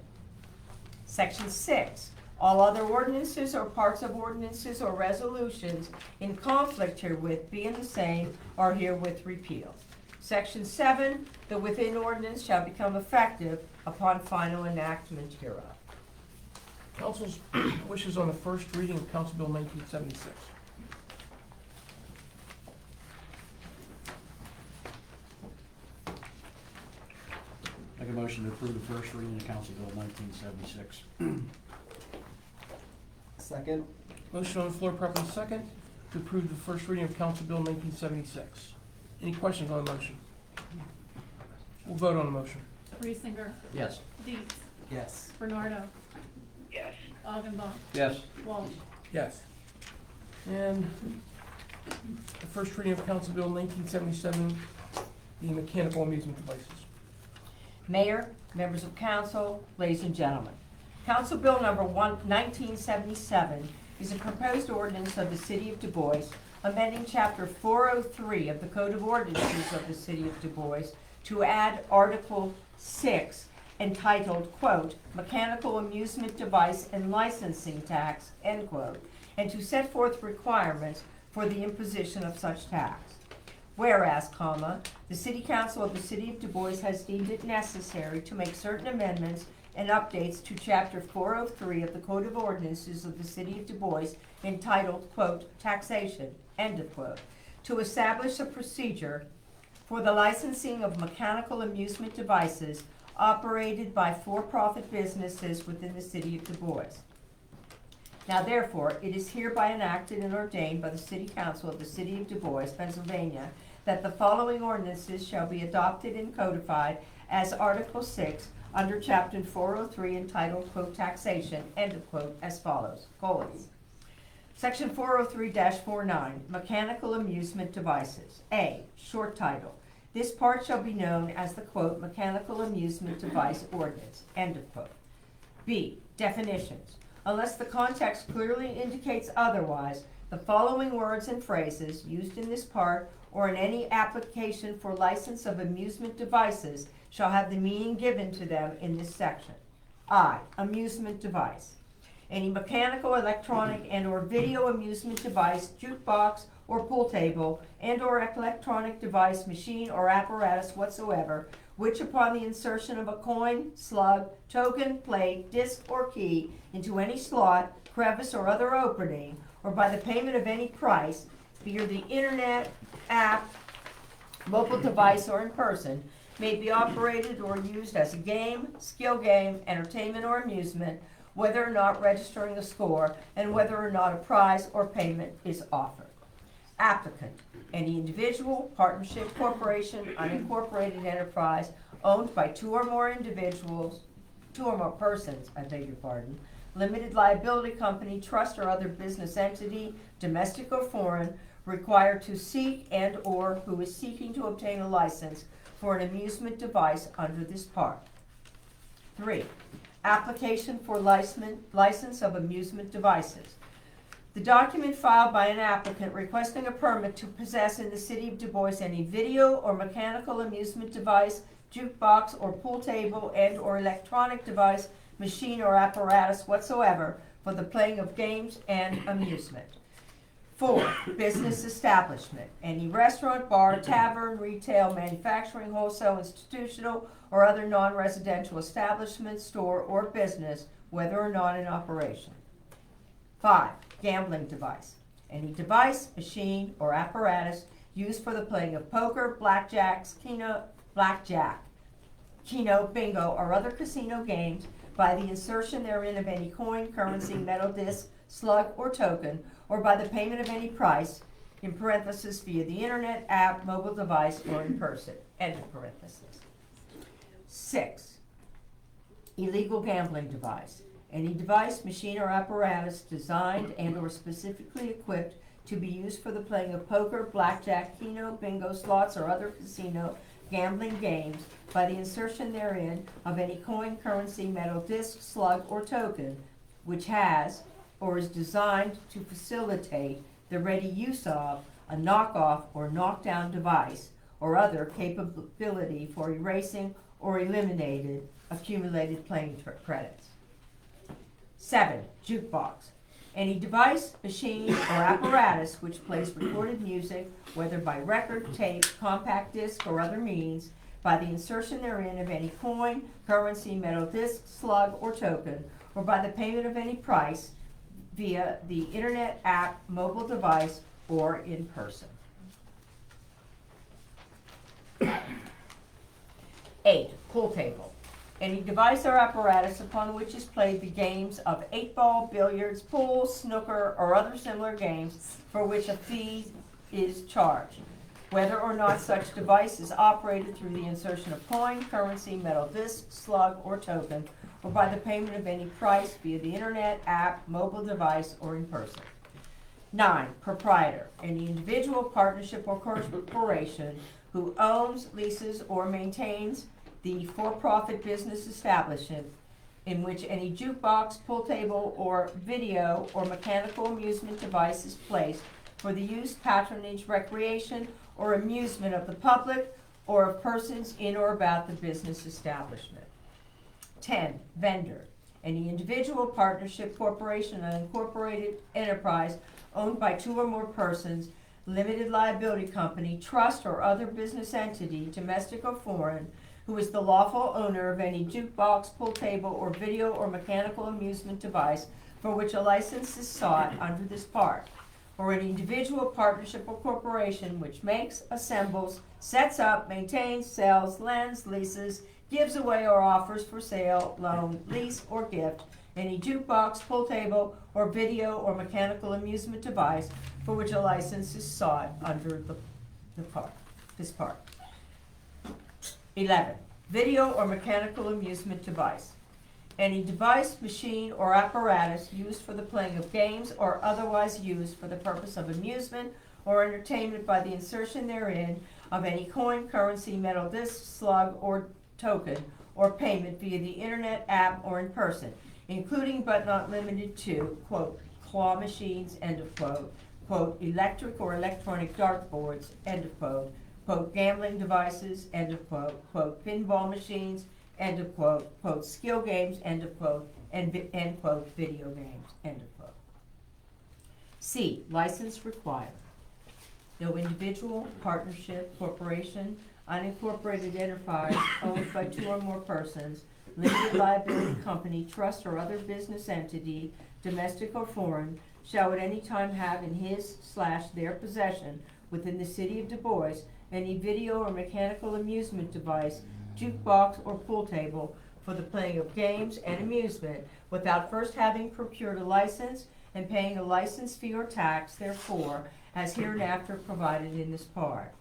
Section 6. All other ordinances or parts of ordinances or resolutions in conflict herewith being the same are herewith repealed. Section 7, the within ordinance shall become effective upon final enactment hereof. Council's wishes on the first reading of Council Bill 1976. Make a motion to approve the first reading of Council Bill 1976. Second. Motion on the floor, properly second, to approve the first reading of Council Bill 1976. Any questions on the motion? We'll vote on the motion. Reesinger. Yes. Dietz. Yes. Bernardo. Yes. Augenbaum. Yes. Walsh. Yes. And the first reading of Council Bill 1977, the mechanical amusement devices. Mayor, members of council, ladies and gentlemen. Council Bill number 1977 is a proposed ordinance of the City of Du Bois, amending Chapter 403 of the Code of Ordinances of the City of Du Bois to add Article 6 entitled, quote, Mechanical Amusement Device and Licensing Tax, end quote, and to set forth requirements for the imposition of such tax. Whereas, comma, the City Council of the City of Du Bois has deemed it necessary to make certain amendments and updates to Chapter 403 of the Code of Ordinances of the City of Du Bois entitled, quote, Taxation, end of quote, to establish a procedure for the licensing of mechanical amusement devices operated by for-profit businesses within the City of Du Bois. Now therefore, it is hereby enacted and ordained by the City Council of the City of Du Bois, Pennsylvania, that the following ordinances shall be adopted and codified as Article 6 under Chapter 403 entitled, quote, Taxation, end of quote, as follows, colons. Section 403-49, Mechanical Amusement Devices. A, short title. This part shall be known as the, quote, Mechanical Amusement Device Ordinance, end of quote. B, definitions. Unless the context clearly indicates otherwise, the following words and phrases used in this part or in any application for license of amusement devices shall have the meaning given to them in this section. I, amusement device. Any mechanical, electronic, and or video amusement device, jukebox, or pool table, and or electronic device, machine, or apparatus whatsoever, which upon the insertion of a coin, slug, token, plate, disc, or key into any slot, crevice, or other opening, or by the payment of any price, be it the internet, app, mobile device, or in person, may be operated or used as a game, skill game, entertainment, or amusement, whether or not registering a score, and whether or not a prize or payment is offered. Applicant, any individual, partnership, corporation, unincorporated enterprise owned by two or more persons, I beg your pardon, limited liability company, trust, or other business entity, domestic or foreign, required to seek and or who is seeking to obtain a license for an amusement device under this part. 3. Application for license of amusement devices. The document filed by an applicant requesting a permit to possess in the City of Du Bois any video or mechanical amusement device, jukebox or pool table and or electronic device, machine or apparatus whatsoever for the playing of games and amusement. 4. Business establishment. Any restaurant, bar, tavern, retail, manufacturing, wholesale, institutional, or other non-residential establishment, store, or business, whether or not in operation. 5. Gambling device. Any device, machine, or apparatus used for the playing of poker, blackjack, keno, bingo, or other casino games by the insertion therein of any coin, currency, metal disc, slug, or token, or by the payment of any price, in parenthesis, via the internet, app, mobile device, or in person, end of parenthesis. 6. Illegal gambling device. Any device, machine, or apparatus designed and or specifically equipped to be used for the playing of poker, blackjack, keno, bingo, slots, or other casino gambling games by the insertion therein of any coin, currency, metal disc, slug, or token, which has or is designed to facilitate the ready use of a knockoff or knockdown device or other capability for erasing or eliminated accumulated playing credits. 7. Jukebox. Any device, machine, or apparatus which plays recorded music, whether by record, tape, compact disc, or other means, by the insertion therein of any coin, currency, metal disc, slug, or token, or by the payment of any price via the internet app, mobile device, or in person. 8. Pool table. Any device or apparatus upon which is played the games of 8-ball, billiards, pool, snooker, or other similar games for which a fee is charged, whether or not such device is operated through the insertion of coin, currency, metal disc, slug, or token, or by the payment of any price via the internet, app, mobile device, or in person. 9. Proprietor. Any individual, partnership, or corporation who owns, leases, or maintains the for-profit business establishment in which any jukebox, pool table, or video or mechanical amusement device is placed for the use, patronage, recreation, or amusement of the public or of persons in or about the business establishment. 10. Vendor. Any individual, partnership, corporation, unincorporated enterprise owned by 2 or more persons, limited liability company, trust, or other business entity, domestic or foreign, who is the lawful owner of any jukebox, pool table, or video or mechanical amusement device for which a license is sought under this part, or any individual, partnership, or corporation which makes, assembles, sets up, maintains, sells, lends, leases, gives away, or offers for sale, loan, lease, or gift any jukebox, pool table, or video or mechanical amusement device for which a license is sought under this part. 11. Video or mechanical amusement device. Any device, machine, or apparatus used for the playing of games or otherwise used for the purpose of amusement or entertainment by the insertion therein of any coin, currency, metal disc, slug, or token, or payment via the internet, app, or in person, including but not limited to, quote, claw machines, end of quote, electric or electronic dartboards, end of quote, gambling devices, end of quote, pinball machines, end of quote, skill games, end of quote, and end quote, video games, end of quote. C. License required. No individual, partnership, corporation, unincorporated enterprise owned by 2 or more persons, limited liability company, trust, or other business entity, domestic or foreign, shall at any time have in his/their possession within the city of Du Bois any video or mechanical amusement device, jukebox, or pool table for the playing of games and amusement without first having procured a license and paying a license fee or tax therefor as hereinafter provided in this part.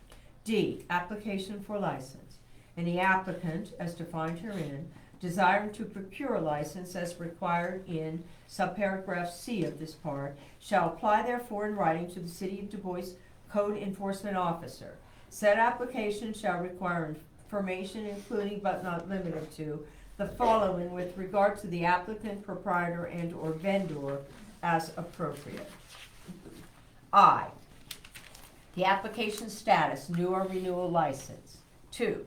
D. Application for license. Any applicant, as defined herein, desiring to procure a license as required in subparagraph C of this part, shall apply therefore in writing to the City of Du Bois Code Enforcement Officer. Said application shall require information including but not limited to the following with regard to the applicant, proprietor, and or vendor as appropriate. I. The application status, new or renewal license. 2.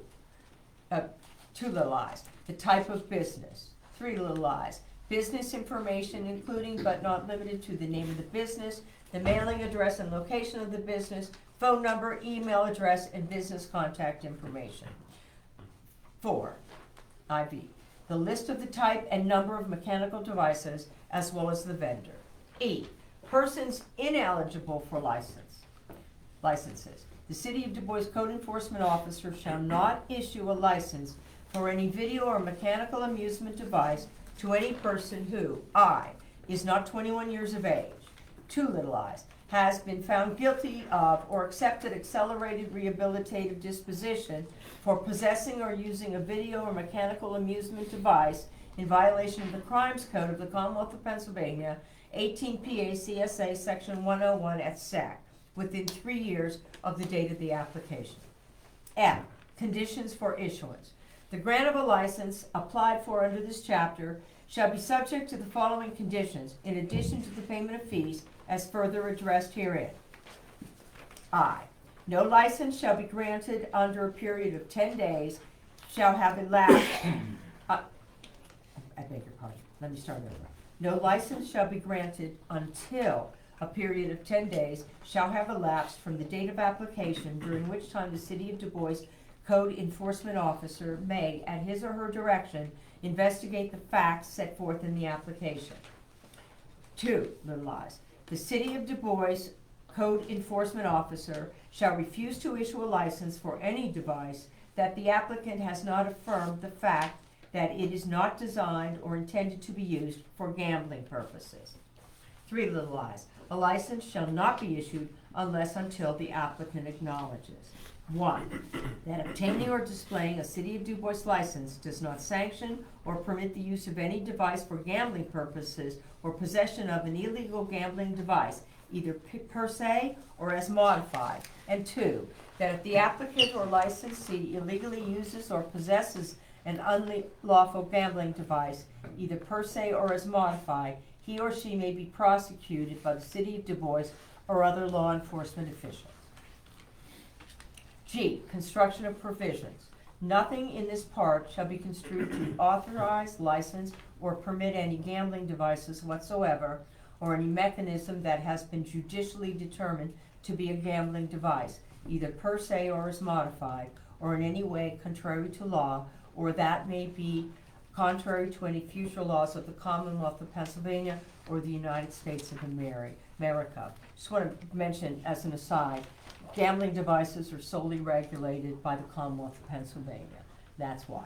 2 little i's. The type of business. 3 little i's. Business information including but not limited to the name of the business, the mailing address and location of the business, phone number, email address, and business contact information. 4. IV. The list of the type and number of mechanical devices as well as the vendor. E. Persons ineligible for licenses. The City of Du Bois Code Enforcement Officer shall not issue a license for any video or mechanical amusement device to any person who, I, is not 21 years of age, 2 little i's, has been found guilty of or accepted accelerated rehabilitative disposition for possessing or using a video or mechanical amusement device in violation of the Crimes Code of the Commonwealth of Pennsylvania, 18 PA CSA Section 101 et sec, within 3 years of the date of the application. F. Conditions for issuance. The grant of a license applied for under this chapter shall be subject to the following conditions, in addition to the payment of fees as further addressed herein. I. No license shall be granted under a period of 10 days shall have elapsed. I beg your pardon. Let me start over. No license shall be granted until a period of 10 days shall have elapsed from the date of application, during which time the City of Du Bois Code Enforcement Officer may, at his or her direction, investigate the facts set forth in the application. 2, little i's. The City of Du Bois Code Enforcement Officer shall refuse to issue a license for any device that the applicant has not affirmed the fact that it is not designed or intended to be used for gambling purposes. 3, little i's. A license shall not be issued unless until the applicant acknowledges: 1, that obtaining or displaying a City of Du Bois license does not sanction or permit the use of any device for gambling purposes or possession of an illegal gambling device, either per se or as modified; and 2, that if the applicant or licensee illegally uses or possesses an unlawful gambling device, either per se or as modified, he or she may be prosecuted by the City of Du Bois or other law enforcement officials. G, construction of provisions. Nothing in this part shall be construed to authorize, license, or permit any gambling devices whatsoever, or any mechanism that has been judicially determined to be a gambling device, either per se or as modified, or in any way contrary to law, or that may be contrary to any future laws of the Commonwealth of Pennsylvania or the United States of America. Just want to mention as an aside, gambling devices are solely regulated by the Commonwealth of Pennsylvania. That's why.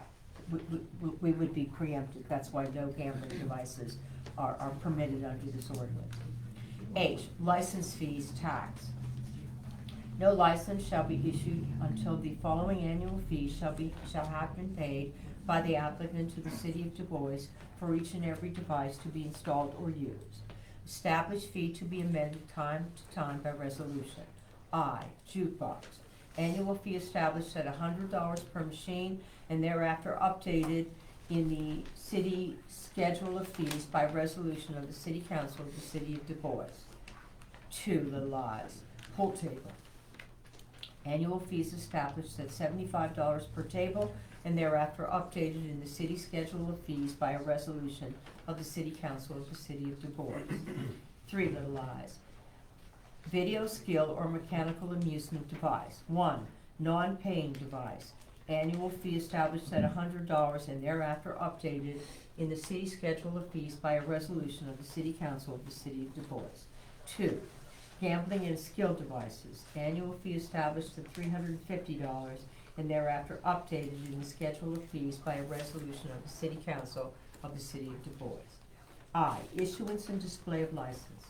We would be preempted. That's why no gambling devices are permitted under this ordinance. H, license fees tax. No license shall be issued until the following annual fees shall have been paid by the applicant to the City of Du Bois for each and every device to be installed or used. Established fee to be amended time to time by resolution. I, jukebox. Annual fee established at $100 per machine and thereafter updated in the city schedule of fees by resolution of the City Council of the City of Du Bois. 2, little i's. Pool table. Annual fees established at $75 per table and thereafter updated in the city schedule of fees by a resolution of the City Council of the City of Du Bois. 3, little i's. Video skill or mechanical amusement device. 1, non-paying device. Annual fee established at $100 and thereafter updated in the city schedule of fees by a resolution of the City Council of the City of Du Bois. 2, gambling and skill devices. Annual fee established at $350 and thereafter updated in the schedule of fees by a resolution of the City Council of the City of Du Bois. I, issuance and display of license.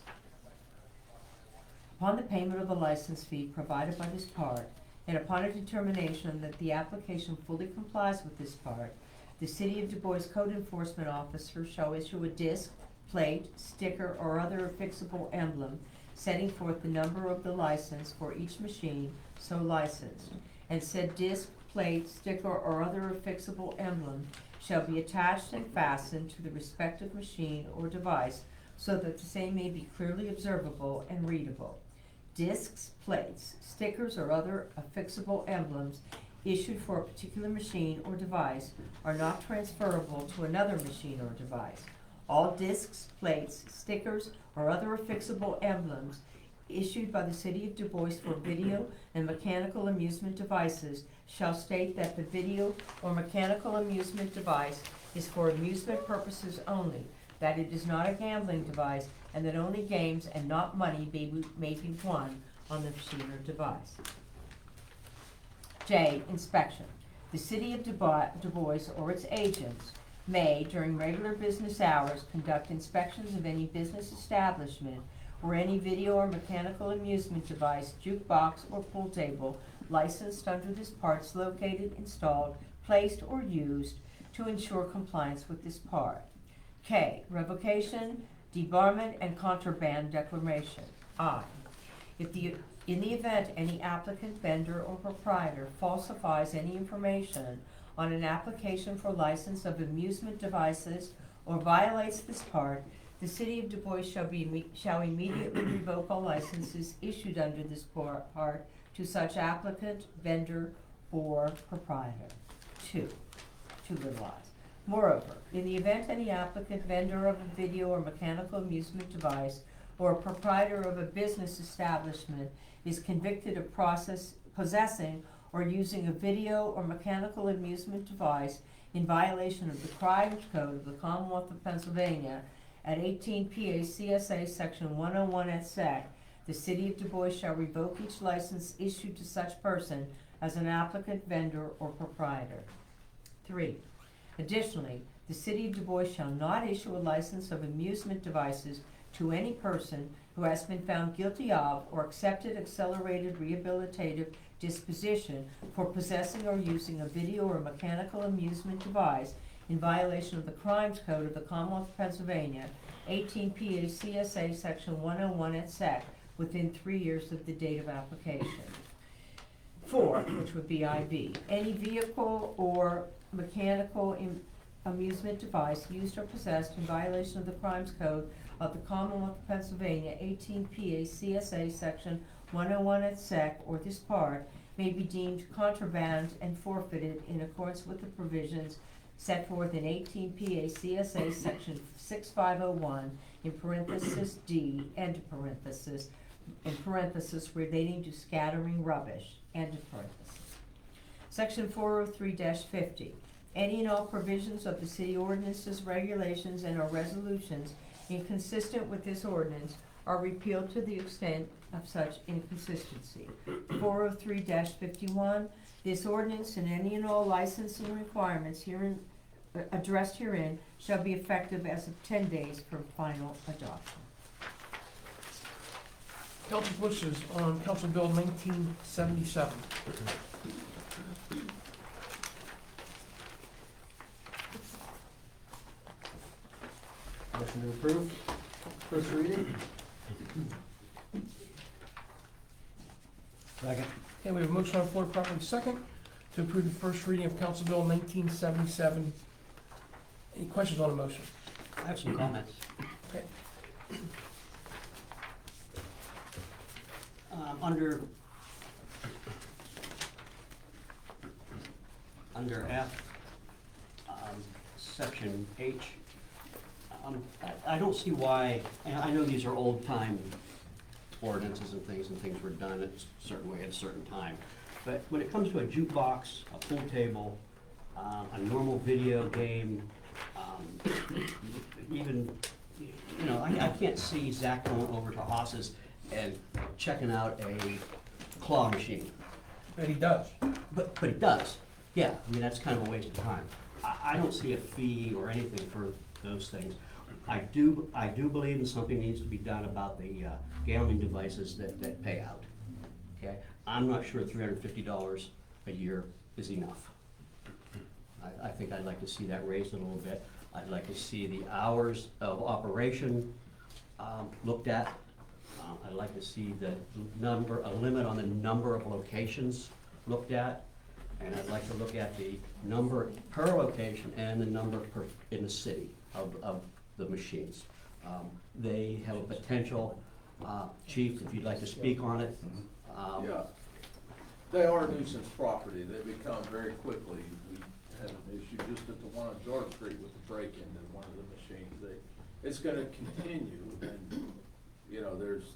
Upon the payment of a license fee provided by this part, and upon a determination that the application fully complies with this part, the City of Du Bois Code Enforcement Officer shall issue a disc, plate, sticker, or other affixable emblem setting forth the number of the license for each machine so licensed, and said disc, plate, sticker, or other affixable emblem shall be attached and fastened to the respective machine or device so that the same may be clearly observable and readable. Discs, plates, stickers, or other affixable emblems issued for a particular machine or device are not transferable to another machine or device. All discs, plates, stickers, or other affixable emblems issued by the City of Du Bois for video and mechanical amusement devices shall state that the video or mechanical amusement device is for amusement purposes only, that it is not a gambling device, and that only games and not money may be won on the machine or device. J, inspection. The City of Du Bois or its agents may, during regular business hours, conduct inspections of any business establishment where any video or mechanical amusement device, jukebox, or pool table licensed under this part is located, installed, placed, or used to ensure compliance with this part. K, revocation, debarment, and contraband declaration. I, in the event any applicant, vendor, or proprietor falsifies any information on an application for license of amusement devices or violates this part, the City of Du Bois shall immediately revoke all licenses issued under this part to such applicant, vendor, or proprietor. 2, little i's. Moreover, in the event any applicant, vendor of a video or mechanical amusement device, or a proprietor of a business establishment is convicted of possessing or using a video or mechanical amusement device in violation of the Crimes Code of the Commonwealth of Pennsylvania at 18 PA CSA Section 101 et sec, the City of Du Bois shall revoke each license issued to such person as an applicant, vendor, or proprietor. 3. Additionally, the City of Du Bois shall not issue a license of amusement devices to any person who has been found guilty of or accepted accelerated rehabilitative disposition for possessing or using a video or mechanical amusement device in violation of the Crimes Code of the Commonwealth of Pennsylvania, 18 PA CSA Section 101 et sec, within 3 years of the date of application. 4, which would be IB, any vehicle or mechanical amusement device used or possessed in violation of the Crimes Code of the Commonwealth of Pennsylvania, 18 PA CSA Section 101 et sec, or this part, may be deemed contraband and forfeited in accordance with the provisions set forth in 18 PA CSA Section 6501 in parenthesis D, end of parenthesis, in parenthesis relating to scattering rubbish, end of parenthesis. Section 403-50. Any and all provisions of the city ordinances, regulations, and or resolutions inconsistent with this ordinance are repealed to the extent of such inconsistency. 403-51. This ordinance and any and all licensing requirements herein addressed herein shall be effective as of 10 days from final adoption. Council's wishes on Council Bill 1977. Motion to approve, first reading. Second. Okay, we have a motion on the floor, properly second, to approve the first reading of Council Bill 1977. Any questions on the motion? I have some comments. Okay. Under F, Section H, I don't see why, and I know these are old-time ordinances and things were done a certain way at a certain time. But when it comes to a jukebox, a pool table, a normal video game, even, you know, I can't see Zach going over to Haas's and checking out a claw machine. But he does. But he does, yeah, I mean, that's kind of a waste of time. I don't see a fee or anything for those things. I do believe that something needs to be done about the gambling devices that pay out, okay? I'm not sure $350 a year is enough. I think I'd like to see that raised a little bit. I'd like to see the hours of operation looked at. I'd like to see a limit on the number of locations looked at. And I'd like to look at the number per location and the number in the city of the machines. They have a potential, Chief, if you'd like to speak on it. Yeah, they are nuisance property. They become very quickly. We had an issue just at the one on George Street with the break-in in one of the machines. It's gonna continue, and, you know, there's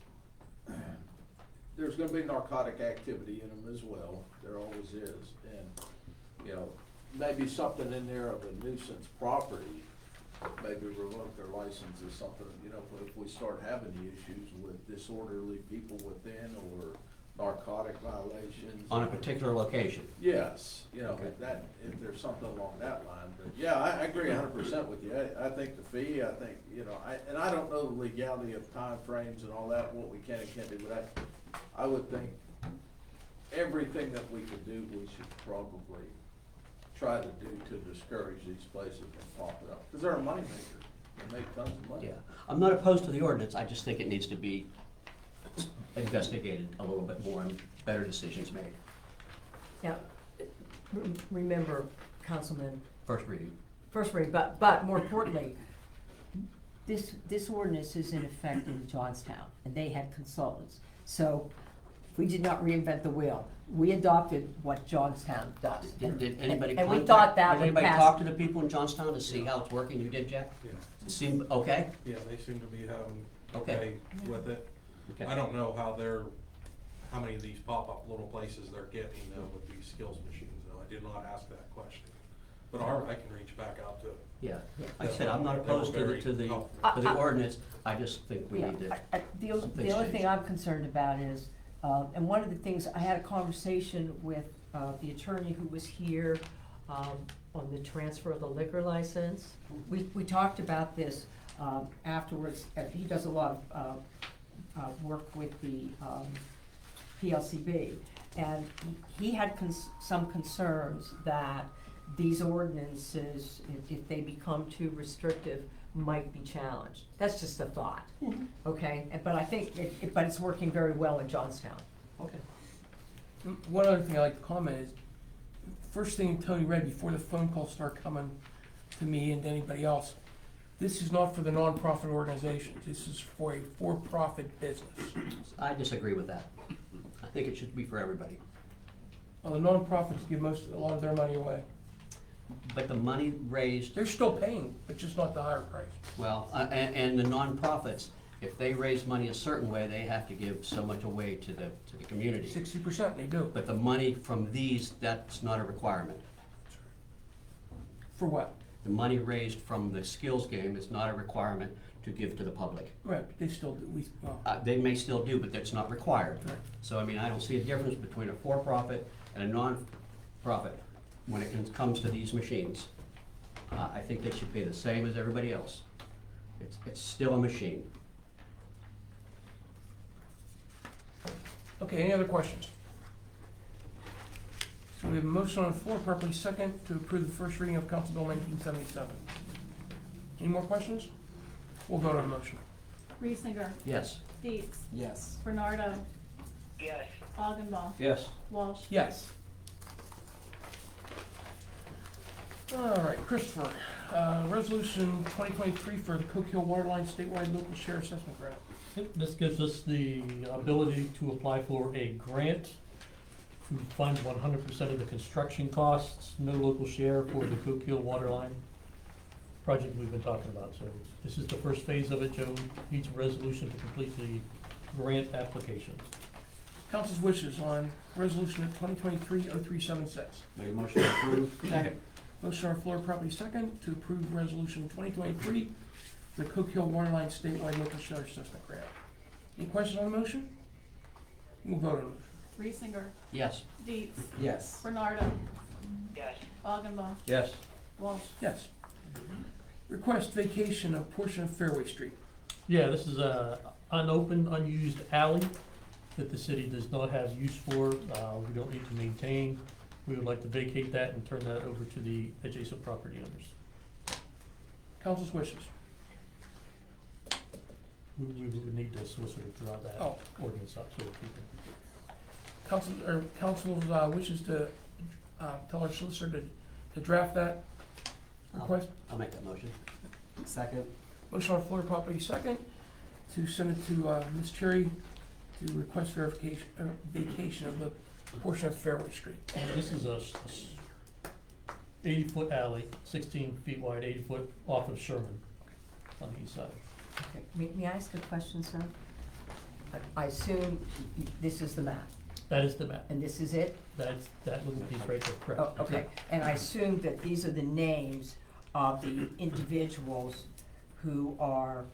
gonna be narcotic activity in them as well. There always is, and, you know, maybe something in there of a nuisance property, maybe revoke their license or something, you know, but if we start having the issues with disorderly people within or narcotic violations. On a particular location. Yes, you know, Okay. that, if there's something along that line, but yeah, I agree 100% with you. I think the fee, I think, you know, and I don't know the legality of time frames and all that, what we can and can't do, but I would think everything that we could do, we should probably try to do to discourage these places from popping up, because they're a moneymaker, they make tons of money. Yeah, I'm not opposed to the ordinance, I just think it needs to be investigated a little bit more and better decisions made. Now, remember, Councilman, First reading. but more importantly, this ordinance is in effect in Johnstown, and they had consultants. So We did not reinvent the wheel. We adopted what Johnstown does. Did anybody And we contact- thought that Did would anybody pass. talk to the people in Johnstown to see how it's working? You did, Jack? Yeah. It seemed okay? Yeah, they seem to be having Okay. okay with it. Okay. I don't know how many of these pop-up little places they're getting with these skills machines, though. I did not ask that question. But I can reach back out to. Yeah. Like I said, I'm not opposed to the ordinance. I just think we Yeah, need to. the something's only thing changed. I'm concerned about is, and one of the things, I had a conversation with the attorney who was here on the transfer of the liquor license. We talked about this afterwards. He does a lot of work with the PLCB. And he had some concerns that these ordinances, if they become too restrictive, might be challenged. That's just a thought, okay? But I think, but it's working very well in Johnstown. Okay. One other thing I'd like to comment is, first thing Tony read before the phone calls start coming to me and to anybody else, this is not for the nonprofit organizations. This is for a for-profit business. I disagree with that. I think it should be for everybody. Well, the nonprofits give a lot of their money away. But the money raised, They're still paying, but just not the higher price. well, and the nonprofits, if they raise money a certain way, they have to give so much away to the community. 60% they do. But the money from these, that's not a requirement. For what? The money raised from the skills game is not a requirement to give to the public. Right, but they still do. They may still do, but that's not required. Right. So, I mean, I don't see a difference between a for-profit and a non-profit when it comes to these machines. I think they should pay the same as everybody else. It's still a machine. Okay, any other questions? So we have a motion on the floor, properly second, to approve the first reading of Council Bill 1977. Any more questions? We'll vote on the motion. Reesinger. Yes. Dietz. Yes. Bernardo. yes, Augenbaum. Yes. Walsh. Yes. All right, Christopher, resolution 2023 for the Cook Hill Waterline statewide local share assessment grant. This gives us the ability to apply for a grant to fund 100% of the construction costs, no local share for the Cook Hill Waterline project we've been talking about. So this is the first phase of it. Joe needs a resolution to complete the grant application. Council's wishes on resolution of 2023-0376. Make a motion to approve. Second. Motion on the floor, properly second, to approve resolution 2023, the Cook Hill Waterline statewide local share assessment grant. Any questions on the motion? We'll vote on the motion. Reesinger. Yes. Dietz. Yes. Bernardo. yes, Augenbaum. Yes. Walsh. Yes. Request vacation of portion of Fairway Street. Yeah, this is a unopened, unused alley that the city does not have use for. We don't need to maintain. We would like to vacate that and turn that over to the adjacent property owners. Council's wishes. We would need the solicitor to draw that Oh. ordinance up so that we can. Council's wishes to tell our solicitor to draft that request. I'll make that motion. Second. Motion on the floor, properly second, to send it to Ms. Cherry to request vacation of the portion of Fairway Street. This is a 80-foot alley, 16 feet wide, 80 foot off of Sherman on the east side. Okay. May I ask a question, sir? I assume this is the map, That is the map. and this is it? That's that little piece right there, correct. Oh, okay, and I assume that these are the names of the individuals who are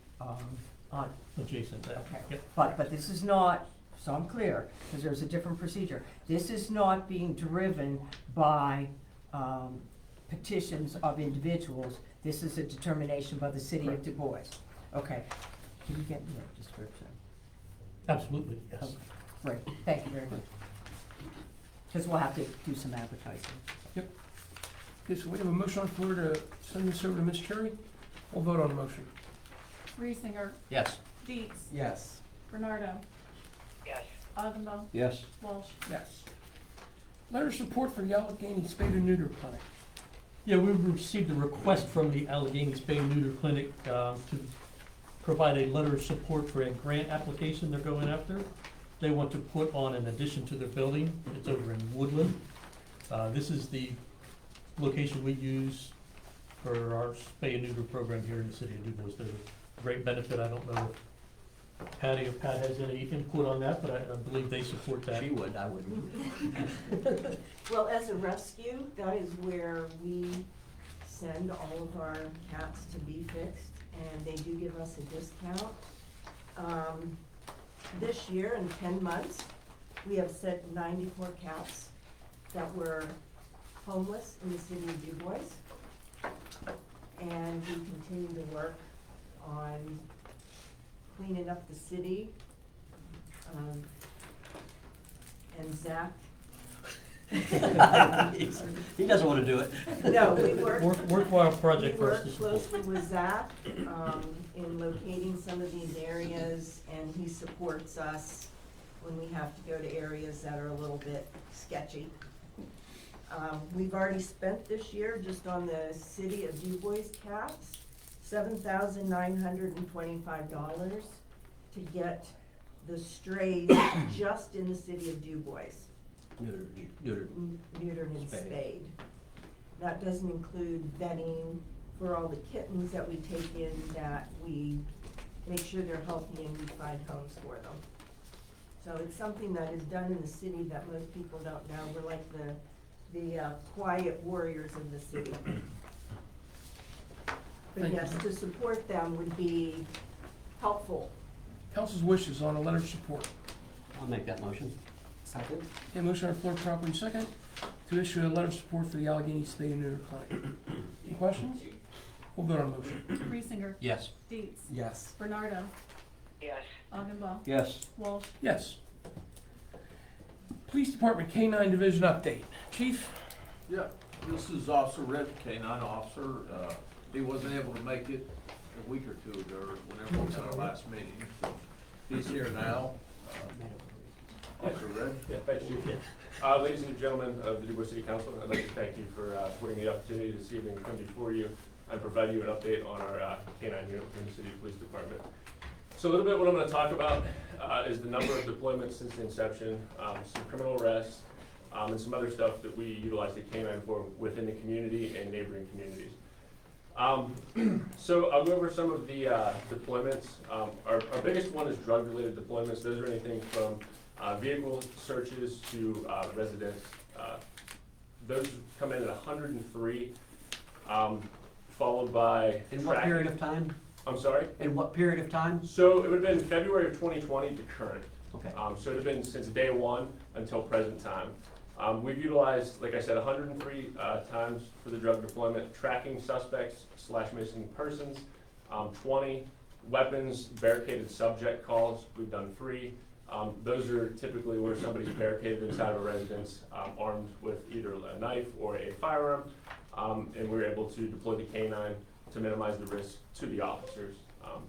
on, Adjacent there. okay. Yep. But this is not, so I'm clear, because there's a different procedure. This is not being driven by petitions of individuals. This is a determination by the city of Du Bois. Okay, can you get me a description? Absolutely, yes. Okay, great, thank you very much. Because we'll have to do some advertising. Okay, so we have a motion on the floor to send this over to Ms. Cherry. We'll vote on the motion. Reesinger. Yes. Dietz. Yes. Bernardo. yes, Augenbaum. Yes. Walsh. Yes. Letter of support for the Allegheny Spay and Neuter Clinic. Yeah, we received a request from the Allegheny Spay and Neuter Clinic to provide a letter of support for a grant application they're going after. they want to put on an addition to their building. It's over in Woodland. This is the location we use for our spay and neuter program here in the city of DuBois. There's a great benefit. I don't know if Patty or Pat has any input on that, but I believe they support that. She would, I wouldn't. Well, as a rescue, that is where we send all of our cats to be fixed, and they do give us a discount. This year, in 10 months, we have sent 94 cats that were homeless in the city of DuBois. And we continue to work on cleaning up the city. And Zach. He doesn't want to do it. No, we work. Worthwhile project We for us to work support. closely with Zach, in locating some of these areas, and he supports us when we have to go to areas that are a little bit sketchy. We've already spent this year, just on the city of DuBois cats, $7,925 to get the strays just in the city of DuBois. Neutered. Neutered and Spayed. spayed. That doesn't include vetting for all the kittens that we take in, that we make sure they're healthy and we find homes for them. So it's something that is done in the city that most people don't know. We're like the quiet warriors of the city. But Thank yes, you. to support them would be helpful. Council's wishes on a letter of support. I'll make that motion. Second? Okay, motion on the floor properly second to issue a letter of support for the Allegheny Spay and Neuter Clinic. Any questions? We'll vote on the motion. Reesinger. Yes. Dietz. Yes. Bernardo. yes, Augenbaugh. Yes. Walsh. Yes. Police Department K-9 Division update. Chief? Yeah, this is Officer Red, K-9 officer. He wasn't able to make it a week or two ago, or whenever we had our last meeting. So he's here now. Officer Red? Yeah, thank you. Ladies and gentlemen of the DuBois City Council, I'd like to thank you for supporting the opportunity this evening to come before you and provide you an update on our K-9 unit within the City Police Department. So a little bit what I'm going to talk about is the number of deployments since the inception, some criminal arrests, and some other stuff that we utilize the K-9 for within the community and neighboring communities. So I'll go over some of the deployments. Our biggest one is drug-related deployments. Those are anything from vehicle searches to residents. Those come in at 103, followed by In what period of time? I'm sorry? In what period of time? So it would have been February of 2020 to current. Okay. So it would have been since day one until present time. We've utilized, like I said, 103 times for the drug deployment, tracking suspects / missing persons, 20 weapons, barricaded subject calls. We've done 3. Those are typically where somebody's barricaded inside of a residence, armed with either a knife or a firearm, and we're able to deploy the K-9 to minimize the risk to the officers.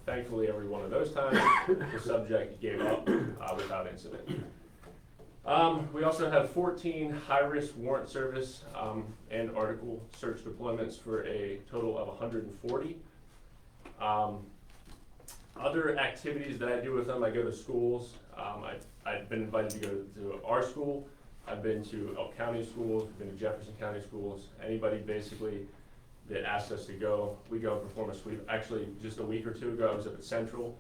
Thankfully, every one of those times, the subject gave up without incident. We also have 14 high-risk warrant service and article search deployments for a total of 140. Other activities that I do with them, I go to schools. I've been invited to go to our school. I've been to Elk County schools, I've been to Jefferson County schools. Anybody basically that asks us to go, we go and perform a sweep. Actually, just a week or two ago, I was up at Central.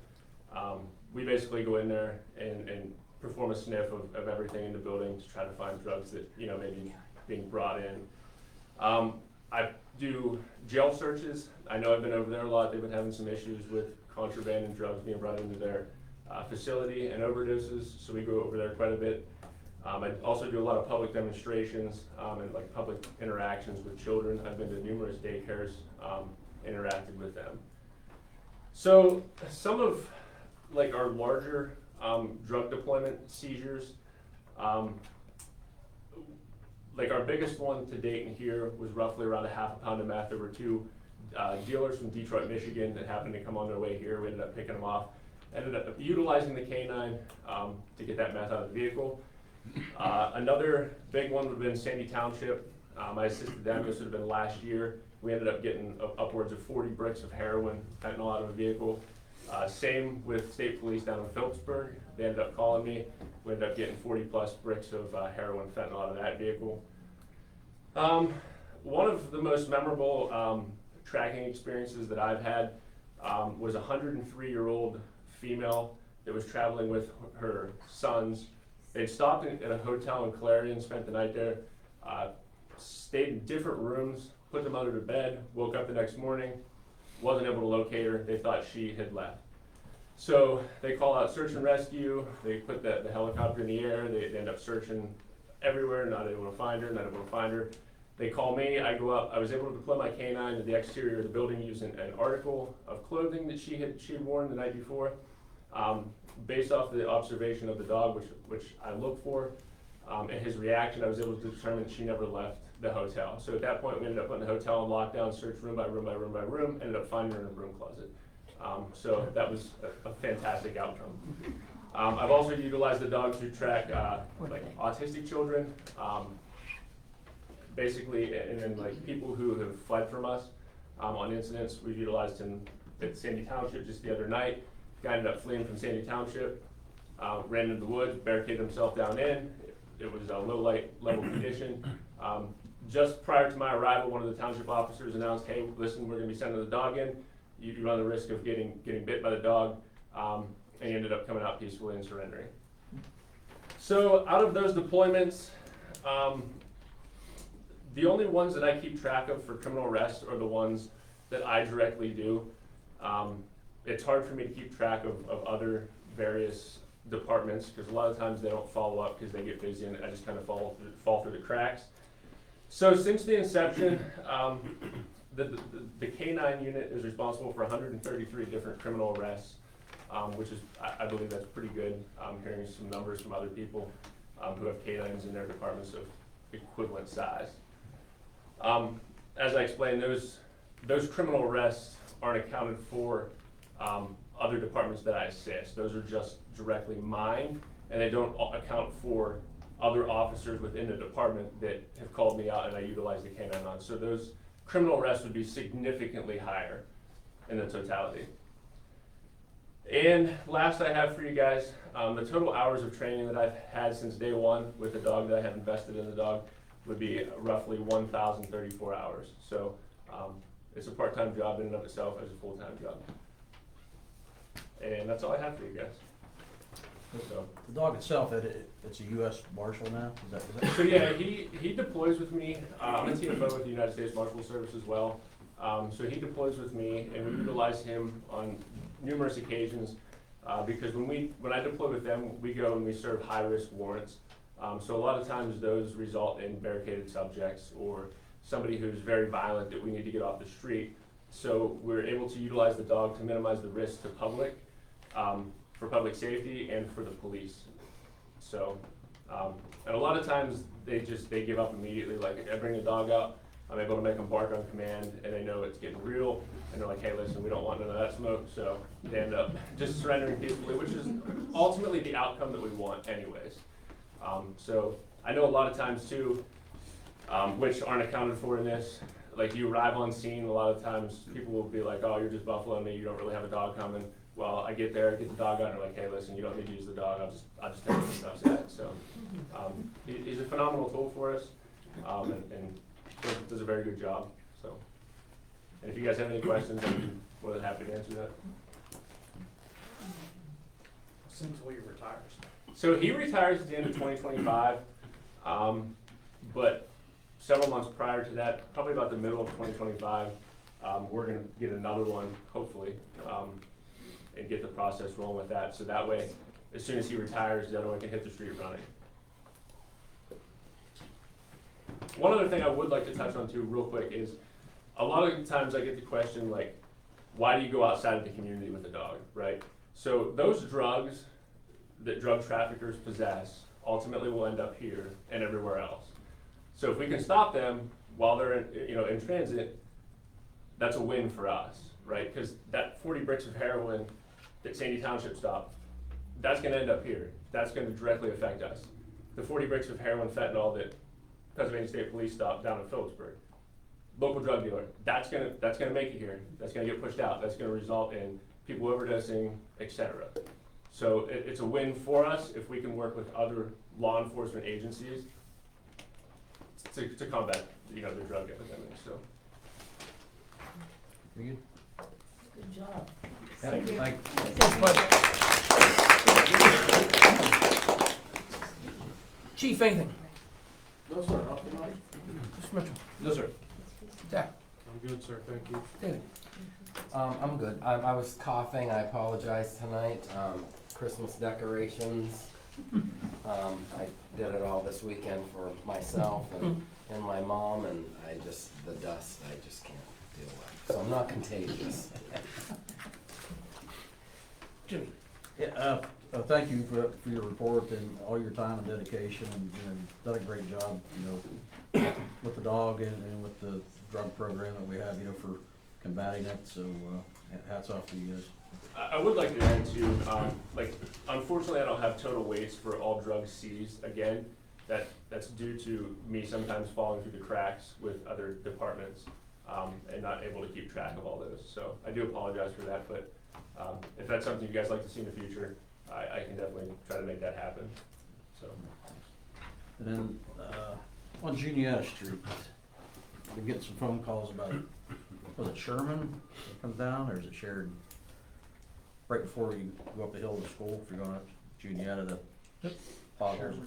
We basically go in there and perform a sniff of everything in the building to try to find drugs that, maybe being brought in. I do jail searches. I know I've been over there a lot. They've been having some issues with contraband and drugs being brought into their facility and overdoses, so we go over there quite a bit. I also do a lot of public demonstrations and like public interactions with children. I've been to numerous daycares, interacted with them. So some of like our larger drug deployment seizures, like our biggest one to date in here was roughly around a half a pound of meth. There were 2 dealers from Detroit, Michigan that happened to come on their way here. We ended up picking them off. Ended up utilizing the K-9 to get that meth out of the vehicle. Another big one would have been Sandy Township. I assisted them. This would have been last year. We ended up getting upwards of 40 bricks of heroin, fentanyl out of a vehicle. Same with state police down in Phillipsburg. They ended up calling me. We ended up getting 40+ bricks of heroin fentanyl out of that vehicle. One of the most memorable tracking experiences that I've had was a 103-year-old female that was traveling with her sons. They'd stopped at a hotel in Clarion, spent the night there, stayed in different rooms, put them under the bed, woke up the next morning, wasn't able to locate her. They thought she had left. So they call out search and rescue. They put the helicopter in the air. They end up searching everywhere, not able to find her, They call me, I go up. I was able to deploy my canine to the exterior of the building using an article of clothing that she had worn the night before. Based off the observation of the dog, which I look for, and his reaction, I was able to determine she never left the hotel. So at that point, we ended up putting the hotel on lockdown, searched room by room by room by room, ended up finding her in a broom closet. So that was a fantastic outcome. I've also utilized the dog to track like autistic children, basically, and then like people who have fled from us on incidents. We've utilized him at Sandy Township just the other night. Guy ended up fleeing from Sandy Township, ran into the woods, barricaded himself down in. It was a low light level condition. Just prior to my arrival, one of the township officers announced, hey, listen, we're gonna be sending the dog in. You run the risk of getting bit by the dog, and he ended up coming out peacefully and surrendering. So out of those deployments, the only ones that I keep track of for criminal arrests are the ones that I directly do. It's hard for me to keep track of other various departments because a lot of times they don't follow up because they get busy and I just kind of fall through the cracks. So since the inception, the K-9 unit is responsible for 133 different criminal arrests, which is, I believe that's pretty good. I'm hearing some numbers from other people who have K-9s in their departments of equivalent size. As I explained, those criminal arrests aren't accounted for other departments that I assist. Those are just directly mine, and they don't account for other officers within the department that have called me out and I utilize the K-9 on. So those criminal arrests would be significantly higher in the totality. And last I have for you guys, the total hours of training that I've had since day one with the dog that I have invested in the dog would be roughly 1,034 hours. So it's a part-time job in and of itself as a full-time job. And that's all I have for you guys. So. The dog itself, it's a U.S. Marshal now? Is that? So yeah, he deploys with me. I'm a TFO with the United States Marshal Service as well. So he deploys with me, and we utilize him on numerous occasions because when I deploy with them, we go and we serve high-risk warrants. So a lot of times those result in barricaded subjects or somebody who's very violent that we need to get off the street. So we're able to utilize the dog to minimize the risk to public, for public safety and for the police. So, and a lot of times they give up immediately. Like I bring the dog out, I'm able to make them bark on command and they know it's getting real. And they're like, hey, listen, we don't want none of that smoke. So they end up just surrendering peacefully, which is ultimately the outcome that we want anyways. So I know a lot of times too, which aren't accounted for in this, like you arrive on scene, a lot of times people will be like, oh, you're just buffaloing me, you don't really have a dog coming. Well, I get there, I get the dog out, and they're like, hey, listen, you don't need to use the dog, I'll just take this upset. So he's a phenomenal tool for us, and does a very good job. So, and if you guys have any questions, I'm more than happy to answer that. Seems like he retires. So he retires at the end of 2025, but several months prior to that, probably about the middle of 2025, we're going to get another one, hopefully, and get the process rolling with that. So that way, as soon as he retires, the other one can hit the street running. One other thing I would like to touch on too real quick is a lot of times I get the question like, why do you go outside of the community with a dog, right? So those drugs that drug traffickers possess ultimately will end up here and everywhere else. So if we can stop them while they're in transit, that's a win for us, right? Because that 40 bricks of heroin that Sandy Township stopped, that's going to end up here. That's going to directly affect us. The 40 bricks of heroin fentanyl that Pennsylvania State Police stopped down in Phillipsburg, local drug dealer, that's gonna make it here. That's gonna get pushed out. That's gonna result in people overdosing, etc. So it's a win for us if we can work with other law enforcement agencies to combat, the drug epidemic, so. Very good. Good job. Thank you. Chief, anything? No, sir, not tonight. Mr. Mitchell? No, sir. Zach? I'm good, sir, thank you. David? I'm good. I was coughing. I apologize tonight. Christmas decorations. I did it all this weekend for myself and my mom, and the dust, I just can't deal with. So I'm not contagious. Jimmy? Yeah, thank you for your report and all your time and dedication, and, you've done a great job, with the dog and with the drug program that we have, for combating it, so, hats off to you guys. I would like to add too, unfortunately, I don't have total weights for all drugs seized. Again, that's due to me sometimes falling through the cracks with other departments, and not able to keep track of all those. So I do apologize for that, but if that's something you guys like to see in the future, I can definitely try to make that happen, so. And then, on Juniata Street, I've been getting some phone calls about, was it Sherman that comes down, or is it Sheridan? Right before you go up the hill to school, if you're going up Juniata, the potholes.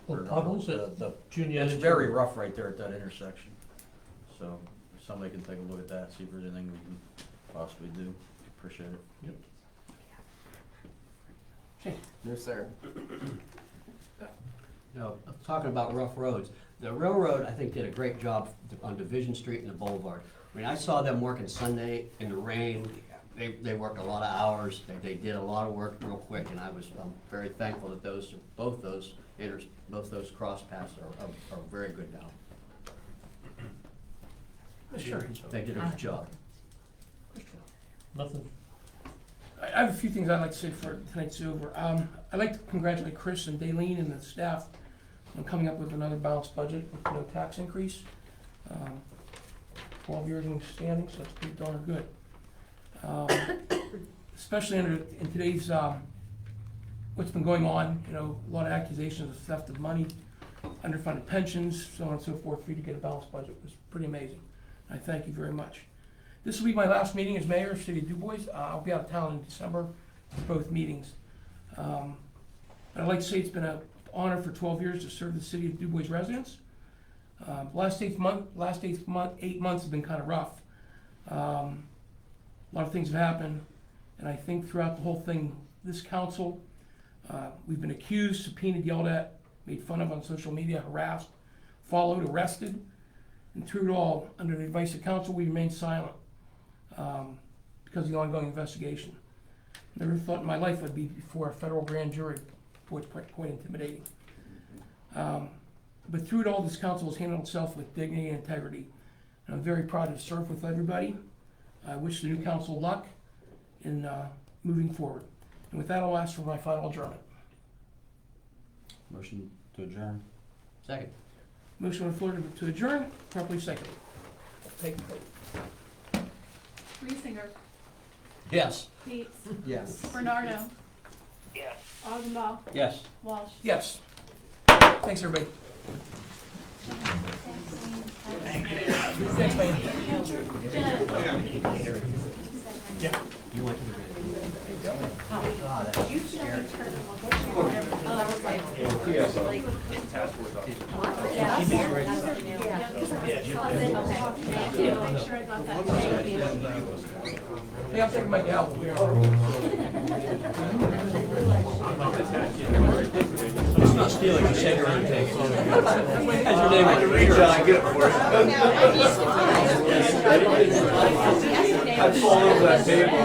Potholes at Juniata. It's very rough right there at that intersection. So, if somebody can take a look at that, see if there's anything we can possibly do. Appreciate it. Yep. No, sir. Talking about rough roads, the railroad, I think, did a great job on Division Street and the Boulevard. I mean, I saw them working Sunday in the rain. They worked a lot of hours. They did a lot of work real quick, and I'm very thankful that both those cross paths are very good now. Sure. They did a good job. Nothing. I have a few things I'd like to say for tonight's over. I'd like to congratulate Chris and Daleen and the staff on coming up with another balanced budget with no tax increase. 12 years in standing, so that's pretty darn good. Especially in today's, what's been going on, a lot of accusations of theft of money, underfunded pensions, so on and so forth. For you to get a balanced budget was pretty amazing. I thank you very much. This will be my last meeting as mayor of the city of Dubois. I'll be out of town in December for both meetings. But I'd like to say it's been an honor for 12 years to serve the city of Dubois residents. Last 8 months have been kind of rough. A lot of things have happened, and I think throughout the whole thing, this council, we've been accused, subpoenaed, yelled at, made fun of on social media, harassed, followed, arrested, and through it all, under the advice of council, we remained silent because of the ongoing investigation. Never thought in my life I'd be before a federal grand jury. Boy, it's quite intimidating. But through it all, this council has handled itself with dignity and integrity. And I'm very proud to serve with everybody. I wish the new council luck in moving forward. And with that, I'll ask for my final adjournment. Motion to adjourn. Second. Motion on the floor to adjourn, properly seconded. Take the vote. Reesinger. Yes. Dietz. Yes. Bernardo. Yes. Augenbaugh. Yes. Walsh. Yes. Thanks, everybody. Thanks, man. Yeah. You went to the Yeah, I'll take my gal. It's not stealing, you said you're gonna take. That's your name on the reach out and get it for you. I'd fall over that table.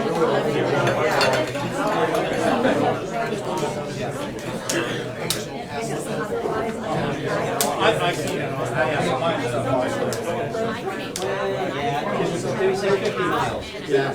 Maybe say 50 miles. Yeah.